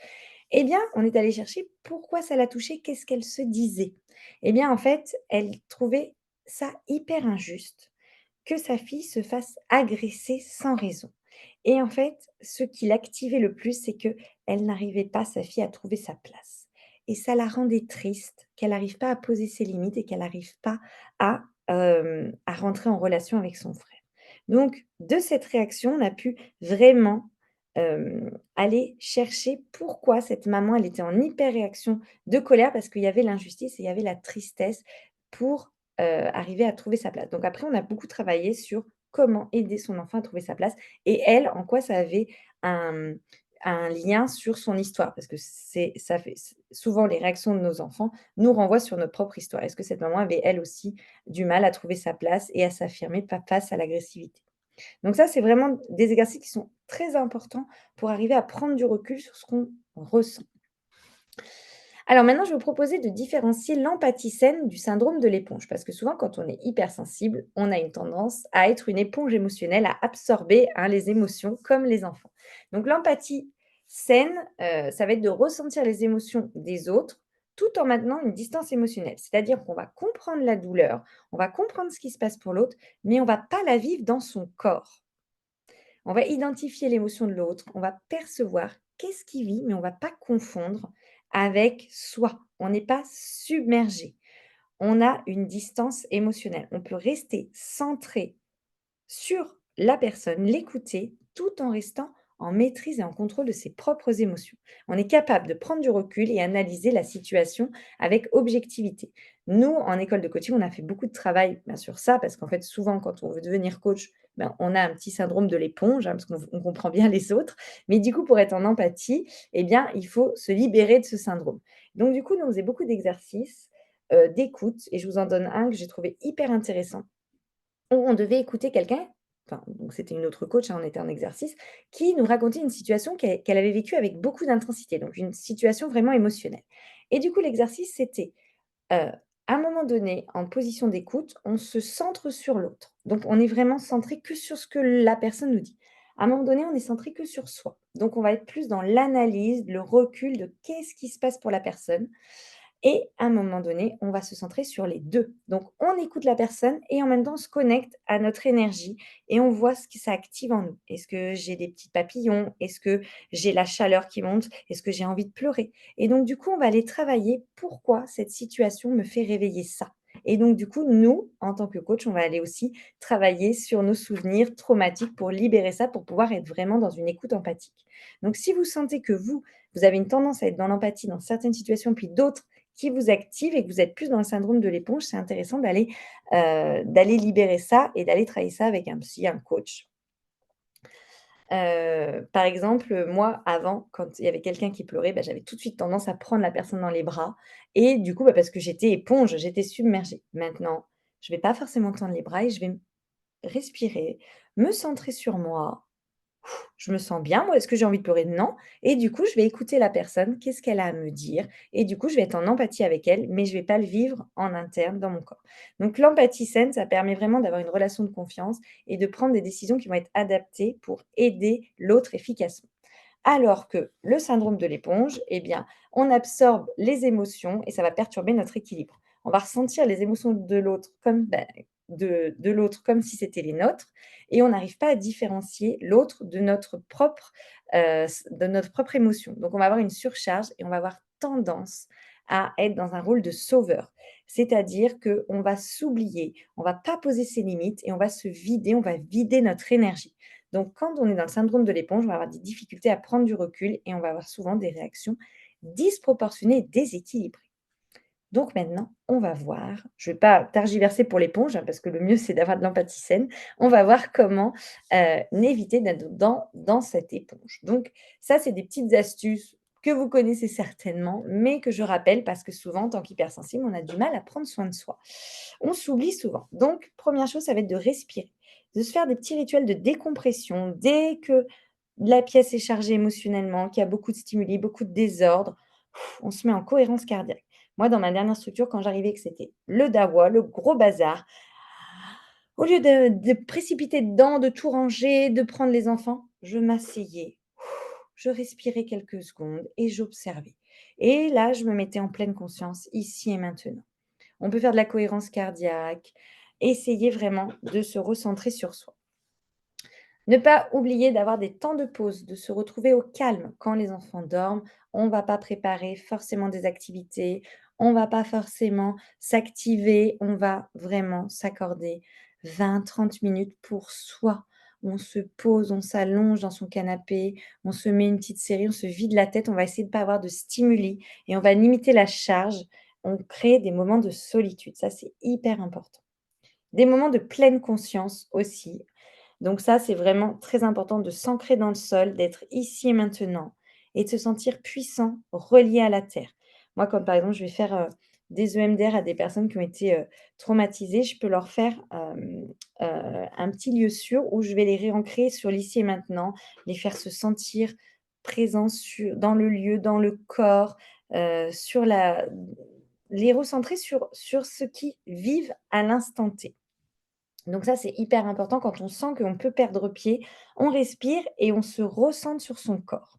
Eh bien, on est allé chercher pourquoi ça l'a touchée, qu'est-ce qu'elle se disait. Eh bien, en fait, elle trouvait ça hyper injuste que sa fille se fasse agresser sans raison. Et en fait, ce qui l'activait le plus, c'est que elle n'arrivait pas, sa fille, à trouver sa place. Et ça la rendait triste, qu'elle n'arrive pas à poser ses limites et qu'elle n'arrive pas à rentrer en relation avec son frère. Donc, de cette réaction, on a pu vraiment aller chercher pourquoi cette maman, elle était en hyper réaction de colère parce qu'il y avait l'injustice et il y avait la tristesse pour arriver à trouver sa place. Donc après, on a beaucoup travaillé sur comment aider son enfant à trouver sa place et elle, en quoi ça avait un un lien sur son histoire. Parce que c'est ça fait souvent les réactions de nos enfants nous renvoient sur notre propre histoire. Est-ce que cette maman avait elle aussi du mal à trouver sa place et à s'affirmer face à l'agressivité? Donc ça, c'est vraiment des exercices qui sont très importants pour arriver à prendre du recul sur ce qu'on ressent. Alors maintenant, je vais vous proposer de différencier l'empathie saine du syndrome de l'éponge, parce que souvent, quand on est hypersensible, on a une tendance à être une éponge émotionnelle, à absorber les émotions comme les enfants. Donc l'empathie saine, ça va être de ressentir les émotions des autres tout en maintenant une distance émotionnelle. C'est-à-dire qu'on va comprendre la douleur, on va comprendre ce qui se passe pour l'autre, mais on va pas la vivre dans son corps. On va identifier l'émotion de l'autre, on va percevoir qu'est-ce qu'il vit, mais on va pas confondre avec soi. On n'est pas submergé. On a une distance émotionnelle. On peut rester centré sur la personne, l'écouter, tout en restant en maîtrise et en contrôle de ses propres émotions. On est capable de prendre du recul et analyser la situation avec objectivité. Nous, en école de coaching, on a fait beaucoup de travail sur ça, parce qu'en fait, souvent, quand on veut devenir coach, on a un petit syndrome de l'éponge, parce qu'on comprend bien les autres. Mais du coup, pour être en empathie, il faut se libérer de ce syndrome. Donc, du coup, nous, on faisait beaucoup d'exercices d'écoute, et je vous en donne un que j'ai trouvé hyper intéressant, où on devait écouter quelqu'un, donc c'était une autre coach, on était en exercice, qui nous racontait une situation qu'elle avait vécue avec beaucoup d'intensité, donc une situation vraiment émotionnelle. Et du coup, l'exercice, c'était, à un moment donné, en position d'écoute, on se centre sur l'autre. Donc on est vraiment centré que sur ce que la personne nous dit. À un moment donné, on est centré que sur soi. Donc on va être plus dans l'analyse, le recul de qu'est-ce qui se passe pour la personne, et à un moment donné, on va se centrer sur les 2. Donc on écoute la personne et en même temps on se connecte à notre énergie et on voit ce que ça active en nous. Est-ce que j'ai des petits papillons? Est-ce que j'ai la chaleur qui monte? Est-ce que j'ai envie de pleurer? Et donc du coup, on va aller travailler pourquoi cette situation me fait réveiller ça. Et donc du coup, nous, en tant que coach, on va aller aussi travailler sur nos souvenirs traumatiques pour libérer ça, pour pouvoir être vraiment dans une écoute empathique. Donc si vous sentez que vous avez une tendance à être dans l'empathie dans certaines situations, puis d'autres qui vous active et que vous êtes plus dans le syndrome de l'éponge, c'est intéressant d'aller libérer ça et d'aller travailler ça avec un psy, un coach. Par exemple, moi, avant, quand il y avait quelqu'un qui pleurait, j'avais tout de suite tendance à prendre la personne dans les bras, et du coup, parce que j'étais éponge, j'étais submergée. Maintenant, je vais pas forcément tendre les bras et je vais respirer, me centrer sur moi. Je me sens bien, moi, est-ce que j'ai envie de pleurer? Non, et du coup, je vais écouter la personne, qu'est-ce qu'elle a à me dire, et du coup, je vais être en empathie avec elle, mais je vais pas le vivre en interne dans mon corps. Donc l'empathie saine, ça permet vraiment d'avoir une relation de confiance et de prendre des décisions qui vont être adaptées pour aider l'autre efficacement. Alors que le syndrome de l'éponge, on absorbe les émotions et ça va perturber notre équilibre. On va ressentir les émotions de l'autre comme, de l'autre comme si c'était les nôtres, et on n'arrive pas à différencier l'autre de notre propre émotion. Donc on va avoir une surcharge et on va avoir tendance à être dans un rôle de sauveur. C'est-à-dire qu'on va s'oublier, on va pas poser ses limites et on va se vider, on va vider notre énergie. Donc, quand on est dans le syndrome de l'éponge, on va avoir des difficultés à prendre du recul et on va avoir souvent des réactions disproportionnées et déséquilibrées. Donc maintenant, on va voir, je ne vais pas tergiverser pour l'éponge, parce que le mieux, c'est d'avoir de l'empathie saine. On va voir comment éviter d'être dans cette éponge. Donc ça, c'est des petites astuces que vous connaissez certainement, mais que je rappelle parce que souvent, en tant qu'hypersensible, on a du mal à prendre soin de soi. On s'oublie souvent. Donc, première chose, ça va être de respirer, de se faire des petits rituels de décompression. Dès que la pièce est chargée émotionnellement, qu'il y a beaucoup de stimuli, beaucoup de désordre, on se met en cohérence cardiaque. Moi, dans ma dernière structure, quand j'arrivais que c'était le dawa, le gros bazar, au lieu de précipiter dedans, de tout ranger, de prendre les enfants, je m'asseyais, je respirais quelques secondes et j'observais. Et là, je me mettais en pleine conscience, ici et maintenant. On peut faire de la cohérence cardiaque, essayer vraiment de se recentrer sur soi. Ne pas oublier d'avoir des temps de pause, de se retrouver au calme quand les enfants dorment. On ne va pas préparer forcément des activités, on ne va pas forcément s'activer, on va vraiment s'accorder 20-30 minutes pour soi. On se pose, on s'allonge dans son canapé, on se met une petite série, on se vide la tête, on va essayer de ne pas avoir de stimuli et on va limiter la charge. On crée des moments de solitude, ça c'est hyper important. Des moments de pleine conscience aussi. Donc ça, c'est vraiment très important de s'ancrer dans le sol, d'être ici et maintenant et de se sentir puissant, relié à la terre. Moi, quand par exemple, je vais faire, des EMDR à des personnes qui ont été, traumatisées, je peux leur faire, un petit lieu sûr où je vais les réancrer sur l'ici et maintenant, les faire se sentir présents dans le lieu, dans le corps, sur les recentrer sur ce qu'ils vivent à l'instant T. Donc ça, c'est hyper important quand on sent qu'on peut perdre pied, on respire et on se recentre sur son corps.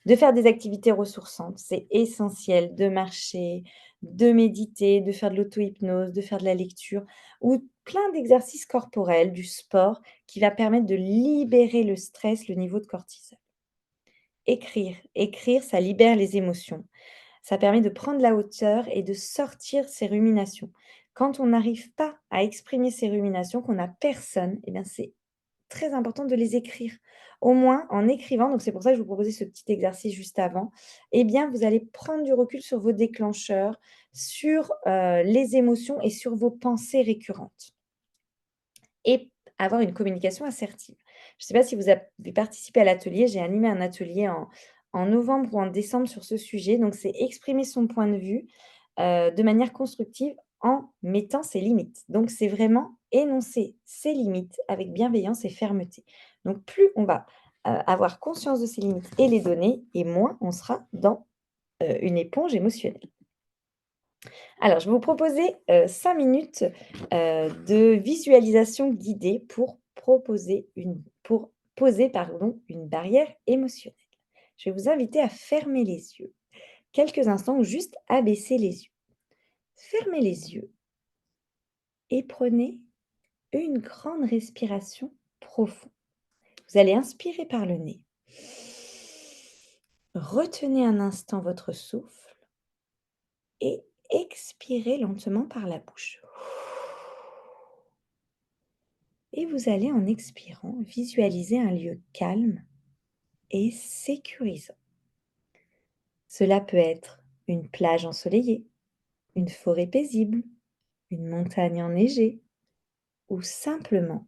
De faire des activités ressourçantes, c'est essentiel, de marcher, de méditer, de faire de l'auto-hypnose, de faire de la lecture ou plein d'exercices corporels, du sport qui va permettre de libérer le stress, le niveau de cortisol. Écrire, ça libère les émotions. Ça permet de prendre la hauteur et de sortir ses ruminations. Quand on n'arrive pas à exprimer ses ruminations, qu'on n'a personne, eh bien c'est très important de les écrire. Au moins, en écrivant, donc c'est pour ça que je vous proposais ce petit exercice juste avant, eh bien, vous allez prendre du recul sur vos déclencheurs, sur, les émotions et sur vos pensées récurrentes et avoir une communication assertive. Je ne sais pas si vous avez participé à l'atelier, j'ai animé un atelier en novembre ou en décembre sur ce sujet, donc c'est exprimer son point de vue, de manière constructive en mettant ses limites. Donc c'est vraiment énoncer ses limites avec bienveillance et fermeté. Donc plus on va, avoir conscience de ses limites et les donner et moins on sera dans, une éponge émotionnelle. Alors, je vais vous proposer, 5 minutes, de visualisation guidée pour poser, pardon, une barrière émotionnelle. Je vais vous inviter à fermer les yeux quelques instants ou juste à baisser les yeux. Fermez les yeux et prenez une grande respiration profonde. Vous allez inspirer par le nez. Retenez un instant votre souffle et expirez lentement par la bouche. Et vous allez, en expirant, visualiser un lieu calme et sécurisant. Cela peut être une plage ensoleillée, une forêt paisible, une montagne enneigée ou simplement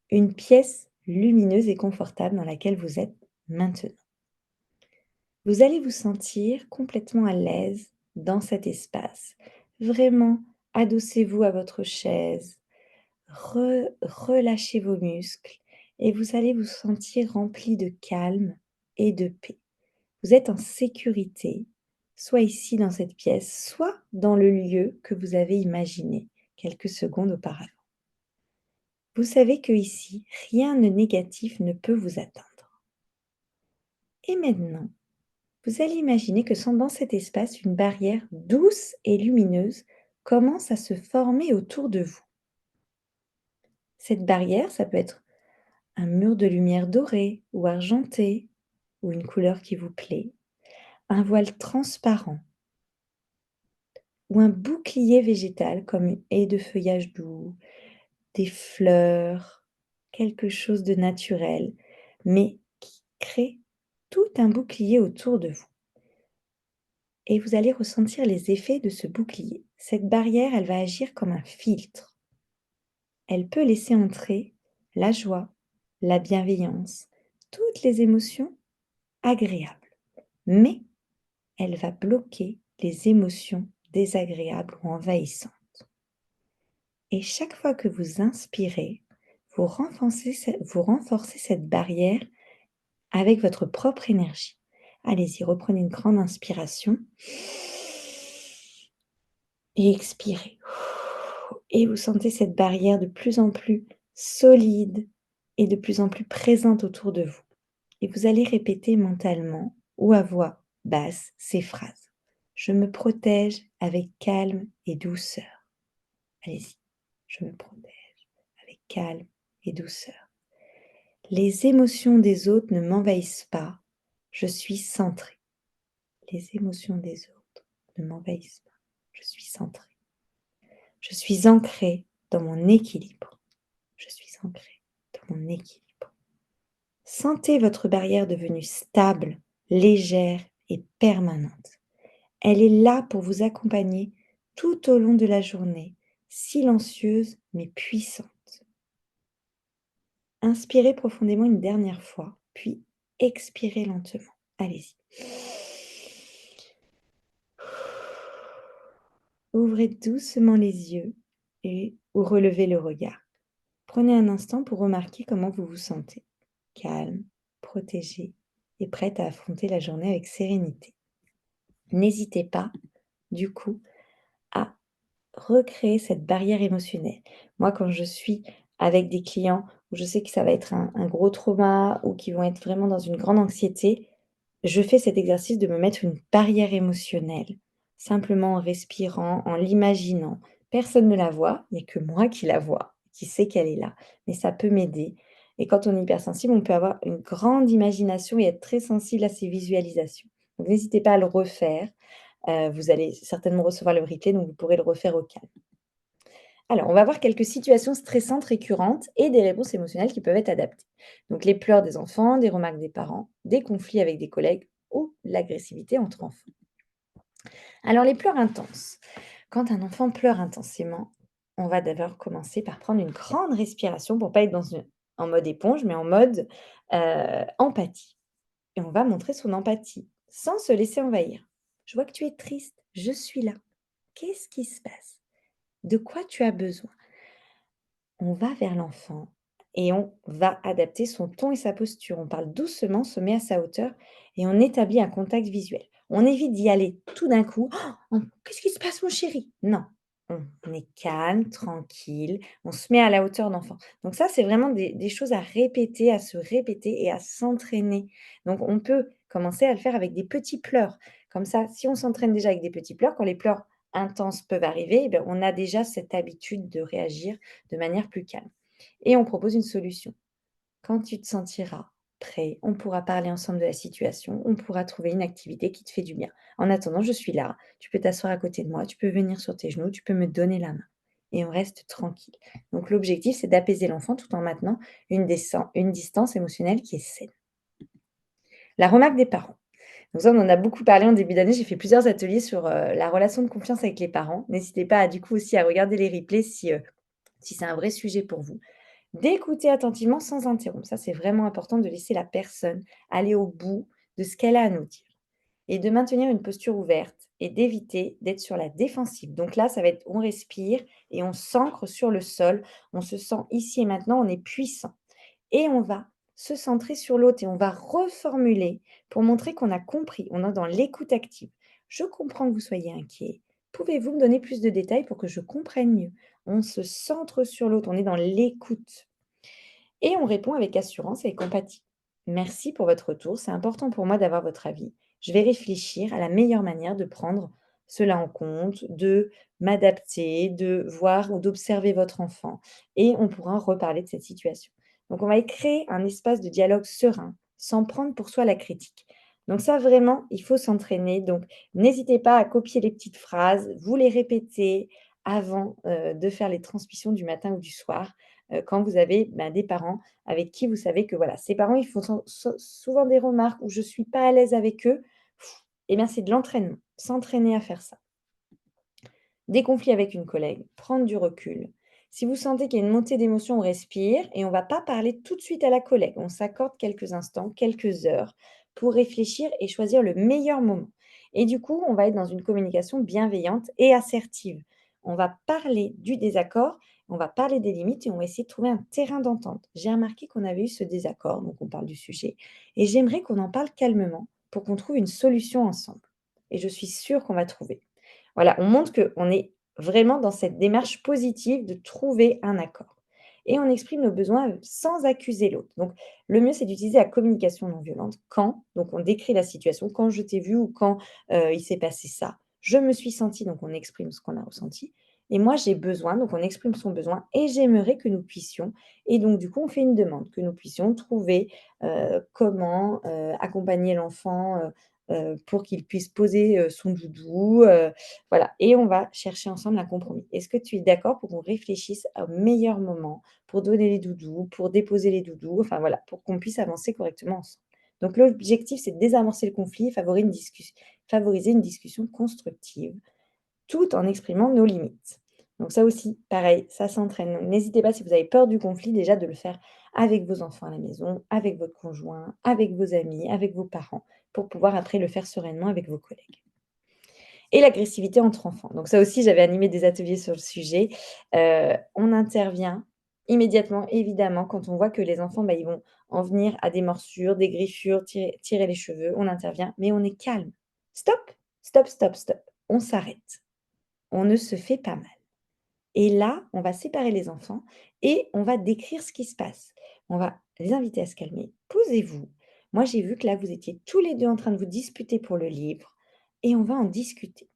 une pièce lumineuse et confortable dans laquelle vous êtes maintenant. Vous allez vous sentir complètement à l'aise dans cet espace. Vraiment, adossez-vous à votre chaise, relâchez vos muscles et vous allez vous sentir rempli de calme et de paix. Vous êtes en sécurité, soit ici dans cette pièce, soit dans le lieu que vous avez imaginé quelques secondes auparavant. Vous savez que ici, rien de négatif ne peut vous atteindre. Et maintenant, vous allez imaginer que dans cet espace, une barrière douce et lumineuse commence à se former autour de vous. Cette barrière, ça peut être un mur de lumière dorée ou argentée, ou une couleur qui vous plaît, un voile transparent, ou un bouclier végétal comme une haie de feuillage doux, des fleurs, quelque chose de naturel, mais qui crée tout un bouclier autour de vous. Et vous allez ressentir les effets de ce bouclier. Cette barrière, elle va agir comme un filtre. Elle peut laisser entrer la joie, la bienveillance, toutes les émotions agréables. Mais elle va bloquer les émotions désagréables ou envahissantes. Et chaque fois que vous inspirez, vous renforcez cette barrière avec votre propre énergie. Allez-y, reprenez une grande inspiration et expirez. Et vous sentez cette barrière de plus en plus solide et de plus en plus présente autour de vous. Et vous allez répéter mentalement ou à voix basse ces phrases. Je me protège avec calme et douceur. Allez-y, je me protège avec calme et douceur. Les émotions des autres ne m'envahissent pas, je suis centrée. Les émotions des autres ne m'envahissent pas, je suis centrée. Je suis ancrée dans mon équilibre. Je suis ancrée dans mon équilibre. Sentez votre barrière devenue stable, légère et permanente. Elle est là pour vous accompagner tout au long de la journée, silencieuse mais puissante. Inspirez profondément une dernière fois, puis expirez lentement. Allez-y. Ouvrez doucement les yeux ou relevez le regard. Prenez un instant pour remarquer comment vous vous sentez. Calme, protégé et prête à affronter la journée avec sérénité. n'hésitez pas, du coup, à recréer cette barrière émotionnelle. Moi, quand je suis avec des clients où je sais que ça va être un gros trauma ou qui vont être vraiment dans une grande anxiété, je fais cet exercice de me mettre une barrière émotionnelle, simplement en respirant, en l'imaginant. Personne ne la voit, il n'y a que moi qui la vois, qui sais qu'elle est là, mais ça peut m'aider. Et quand on est hypersensible, on peut avoir une grande imagination et être très sensible à ces visualisations. Donc n'hésitez pas à le refaire. Vous allez certainement recevoir le replay, donc vous pourrez le refaire au calme. Alors, on va voir quelques situations stressantes récurrentes et des réponses émotionnelles qui peuvent être adaptées. Donc, les pleurs des enfants, des remarques des parents, des conflits avec des collègues ou l'agressivité entre enfants. Alors, les pleurs intenses. Quand un enfant pleure intensément, on va d'abord commencer par prendre une grande respiration pour pas être en mode éponge, mais en mode empathie. Et on va montrer son empathie sans se laisser envahir. Je vois que tu es triste, je suis là. Qu'est-ce qui se passe? De quoi tu as besoin? On va vers l'enfant et on va adapter son ton et sa posture. On parle doucement, on se met à sa hauteur et on établit un contact visuel. On évite d'y aller tout d'un coup. Qu'est-ce qui se passe, mon chéri? Non, on est calme, tranquille, on se met à la hauteur d'enfant. Donc ça, c'est vraiment des choses à répéter, à se répéter et à s'entraîner. Donc on peut commencer à le faire avec des petits pleurs. Comme ça, si on s'entraîne déjà avec des petits pleurs, quand les pleurs intenses peuvent arriver, eh bien, on a déjà cette habitude de réagir de manière plus calme. Et on propose une solution. Quand tu te sentiras prêt, on pourra parler ensemble de la situation, on pourra trouver une activité qui te fait du bien. En attendant, je suis là, tu peux t'asseoir à côté de moi, tu peux venir sur tes genoux, tu peux me donner la main. Et on reste tranquille. Donc l'objectif, c'est d'apaiser l'enfant tout en maintenant une distance émotionnelle qui est saine. La remarque des parents. Donc ça, on en a beaucoup parlé en début d'année. J'ai fait plusieurs ateliers sur la relation de confiance avec les parents. N'hésitez pas du coup aussi à regarder les replays si c'est un vrai sujet pour vous. D'écouter attentivement sans interrompre. Ça, c'est vraiment important de laisser la personne aller au bout de ce qu'elle a à nous dire. Et de maintenir une posture ouverte et d'éviter d'être sur la défensive. Donc là, ça va être on respire et on s'ancre sur le sol. On se sent ici et maintenant, on est puissant. Et on va se centrer sur l'autre et on va reformuler pour montrer qu'on a compris. On est dans l'écoute active. Je comprends que vous soyez inquiet. Pouvez-vous me donner plus de détails pour que je comprenne mieux? On se centre sur l'autre, on est dans l'écoute. Et on répond avec assurance et empathie. Merci pour votre retour, c'est important pour moi d'avoir votre avis. Je vais réfléchir à la meilleure manière de prendre cela en compte, de m'adapter, de voir ou d'observer votre enfant. Et on pourra reparler de cette situation. Donc on va créer un espace de dialogue serein, sans prendre pour soi la critique. Donc ça vraiment, il faut s'entraîner. Donc n'hésitez pas à copier les petites phrases, vous les répétez avant de faire les transmissions du matin ou du soir quand vous avez, des parents avec qui vous savez que voilà, ces parents, ils font souvent des remarques où je ne suis pas à l'aise avec eux, eh bien, c'est de l'entraînement, s'entraîner à faire ça. Des conflits avec une collègue, prendre du recul. Si vous sentez qu'il y a une montée d'émotion, on respire et on ne va pas parler tout de suite à la collègue. On s'accorde quelques instants, quelques heures pour réfléchir et choisir le meilleur moment. Et du coup, on va être dans une communication bienveillante et assertive. On va parler du désaccord, on va parler des limites et on va essayer de trouver un terrain d'entente. J'ai remarqué qu'on avait eu ce désaccord, donc on parle du sujet, et j'aimerais qu'on en parle calmement pour qu'on trouve une solution ensemble. Et je suis sûre qu'on va trouver. Voilà, on montre qu'on est vraiment dans cette démarche positive de trouver un accord et on exprime nos besoins, sans accuser l'autre. Donc le mieux, c'est d'utiliser la communication non violente. Quand? Donc on décrit la situation, quand je t'ai vu ou quand, il s'est passé ça. Je me suis sentie, donc on exprime ce qu'on a ressenti et moi j'ai besoin, donc on exprime son besoin et j'aimerais que nous puissions et donc du coup, on fait une demande, que nous puissions trouver, comment, accompagner l'enfant, pour qu'il puisse poser, son doudou, voilà et on va chercher ensemble un compromis. Est-ce que tu es d'accord pour qu'on réfléchisse au meilleur moment pour donner les doudous, pour déposer les doudous, enfin voilà, pour qu'on puisse avancer correctement ensemble? Donc l'objectif, c'est de désamorcer le conflit et favoriser une discussion constructive, tout en exprimant nos limites. Donc ça aussi, pareil, ça s'entraîne. Donc n'hésitez pas, si vous avez peur du conflit, déjà de le faire avec vos enfants à la maison, avec votre conjoint, avec vos amis, avec vos parents, pour pouvoir après le faire sereinement avec vos collègues. Et l'agressivité entre enfants. Donc ça aussi, j'avais animé des ateliers sur le sujet. On intervient immédiatement, évidemment, quand on voit que les enfants, ils vont en venir à des morsures, des griffures, tirer les cheveux, on intervient, mais on est calme. Stop! Stop, stop, stop, on s'arrête, on ne se fait pas mal. Et là, on va séparer les enfants et on va décrire ce qui se passe. On va les inviter à se calmer. Posez-vous. Moi, j'ai vu que là, vous étiez tous les 2 en train de vous disputer pour le livre et on va en discuter.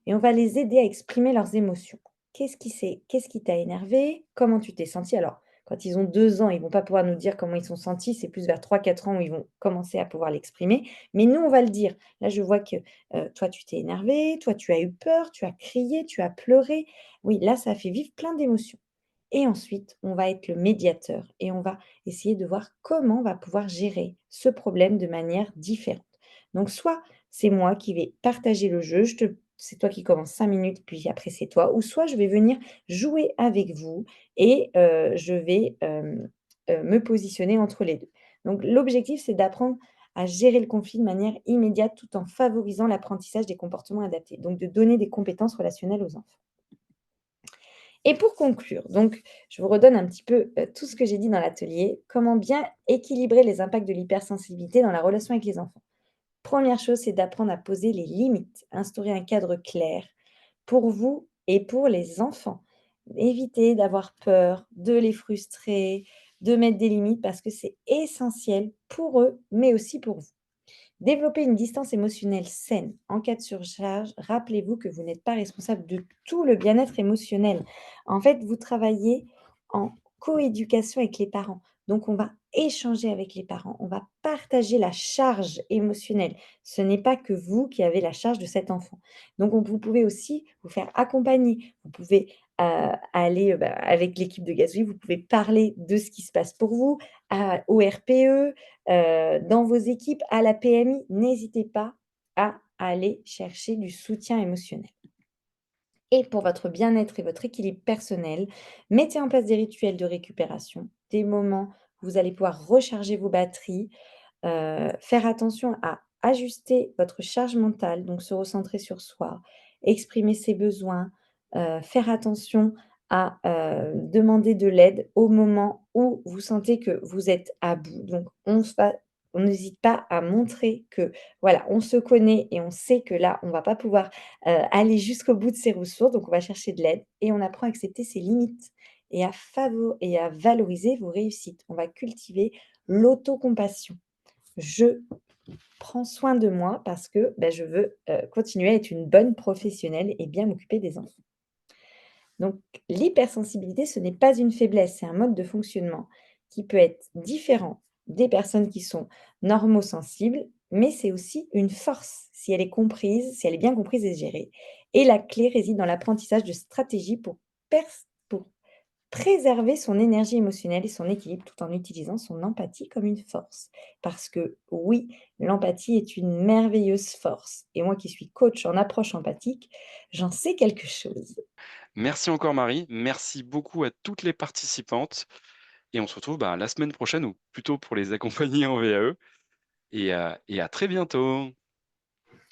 Et on va les aider à exprimer leurs émotions. Qu'est-ce qui t'a énervé? Comment tu t'es senti? Alors, quand ils ont 2 ans, ils vont pas pouvoir nous dire comment ils sont sentis, c'est plus vers 3, 4 ans où ils vont commencer à pouvoir l'exprimer, mais nous, on va le dire. Là, je vois que, toi, tu t'es énervé, toi, tu as eu peur, tu as crié, tu as pleuré. Oui, là, ça a fait vivre plein d'émotions et ensuite, on va être le médiateur et on va essayer de voir comment on va pouvoir gérer ce problème de manière différente. Donc soit c'est moi qui vais partager le jeu, c'est toi qui commences 5 minutes, puis après c'est toi, ou soit je vais venir jouer avec vous et je vais, me positionner entre les 2. Donc l'objectif, c'est d'apprendre à gérer le conflit de manière immédiate, tout en favorisant l'apprentissage des comportements adaptés, donc de donner des compétences relationnelles aux enfants. Et pour conclure, donc je vous redonne un petit peu, tout ce que j'ai dit dans l'atelier, comment bien équilibrer les impacts de l'hypersensibilité dans la relation avec les enfants. Première chose, c'est d'apprendre à poser les limites, instaurer un cadre clair pour vous et pour les enfants. Évitez d'avoir peur, de les frustrer, de mettre des limites parce que c'est essentiel pour eux, mais aussi pour vous. Développer une distance émotionnelle saine en cas de surcharge, rappelez-vous que vous n'êtes pas responsable de tout le bien-être émotionnel. En fait, vous travaillez en coéducation avec les parents. Donc, on va échanger avec les parents, on va partager la charge émotionnelle. Ce n'est pas que vous qui avez la charge de cet enfant. Donc, vous pouvez aussi vous faire accompagner. Vous pouvez aller avec l'équipe de Gazouille, vous pouvez parler de ce qui se passe pour vous, au RPE, dans vos équipes, à la PMI, n'hésitez pas à aller chercher du soutien émotionnel. Et pour votre bien-être et votre équilibre personnel, mettez en place des rituels de récupération, des moments où vous allez pouvoir recharger vos batteries, faire attention à ajuster votre charge mentale, donc se recentrer sur soi, exprimer ses besoins, faire attention à, demander de l'aide au moment où vous sentez que vous êtes à bout. Donc on n'hésite pas à montrer que, voilà, on se connaît et on sait que là, on ne va pas pouvoir, aller jusqu'au bout de ses ressources, donc on va chercher de l'aide et on apprend à accepter ses limites et à valoriser vos réussites. On va cultiver l'autocompassion. Je prends soin de moi parce que, je veux, continuer à être une bonne professionnelle et bien m'occuper des enfants. Donc l'hypersensibilité, ce n'est pas une faiblesse, c'est un mode de fonctionnement qui peut être différent des personnes qui sont normosensibles, mais c'est aussi une force si elle est comprise, si elle est bien comprise et gérée. Et la clé réside dans l'apprentissage de stratégies pour préserver son énergie émotionnelle et son équilibre tout en utilisant son empathie comme une force. Parce que oui, l'empathie est une merveilleuse force. Et moi qui suis coach en approche empathique, j'en sais quelque chose. Merci encore Marie, merci beaucoup à toutes les participantes et on se retrouve, la semaine prochaine ou plutôt pour les accompagner en VAE et à très bientôt.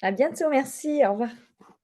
À bientôt, merci, au revoir.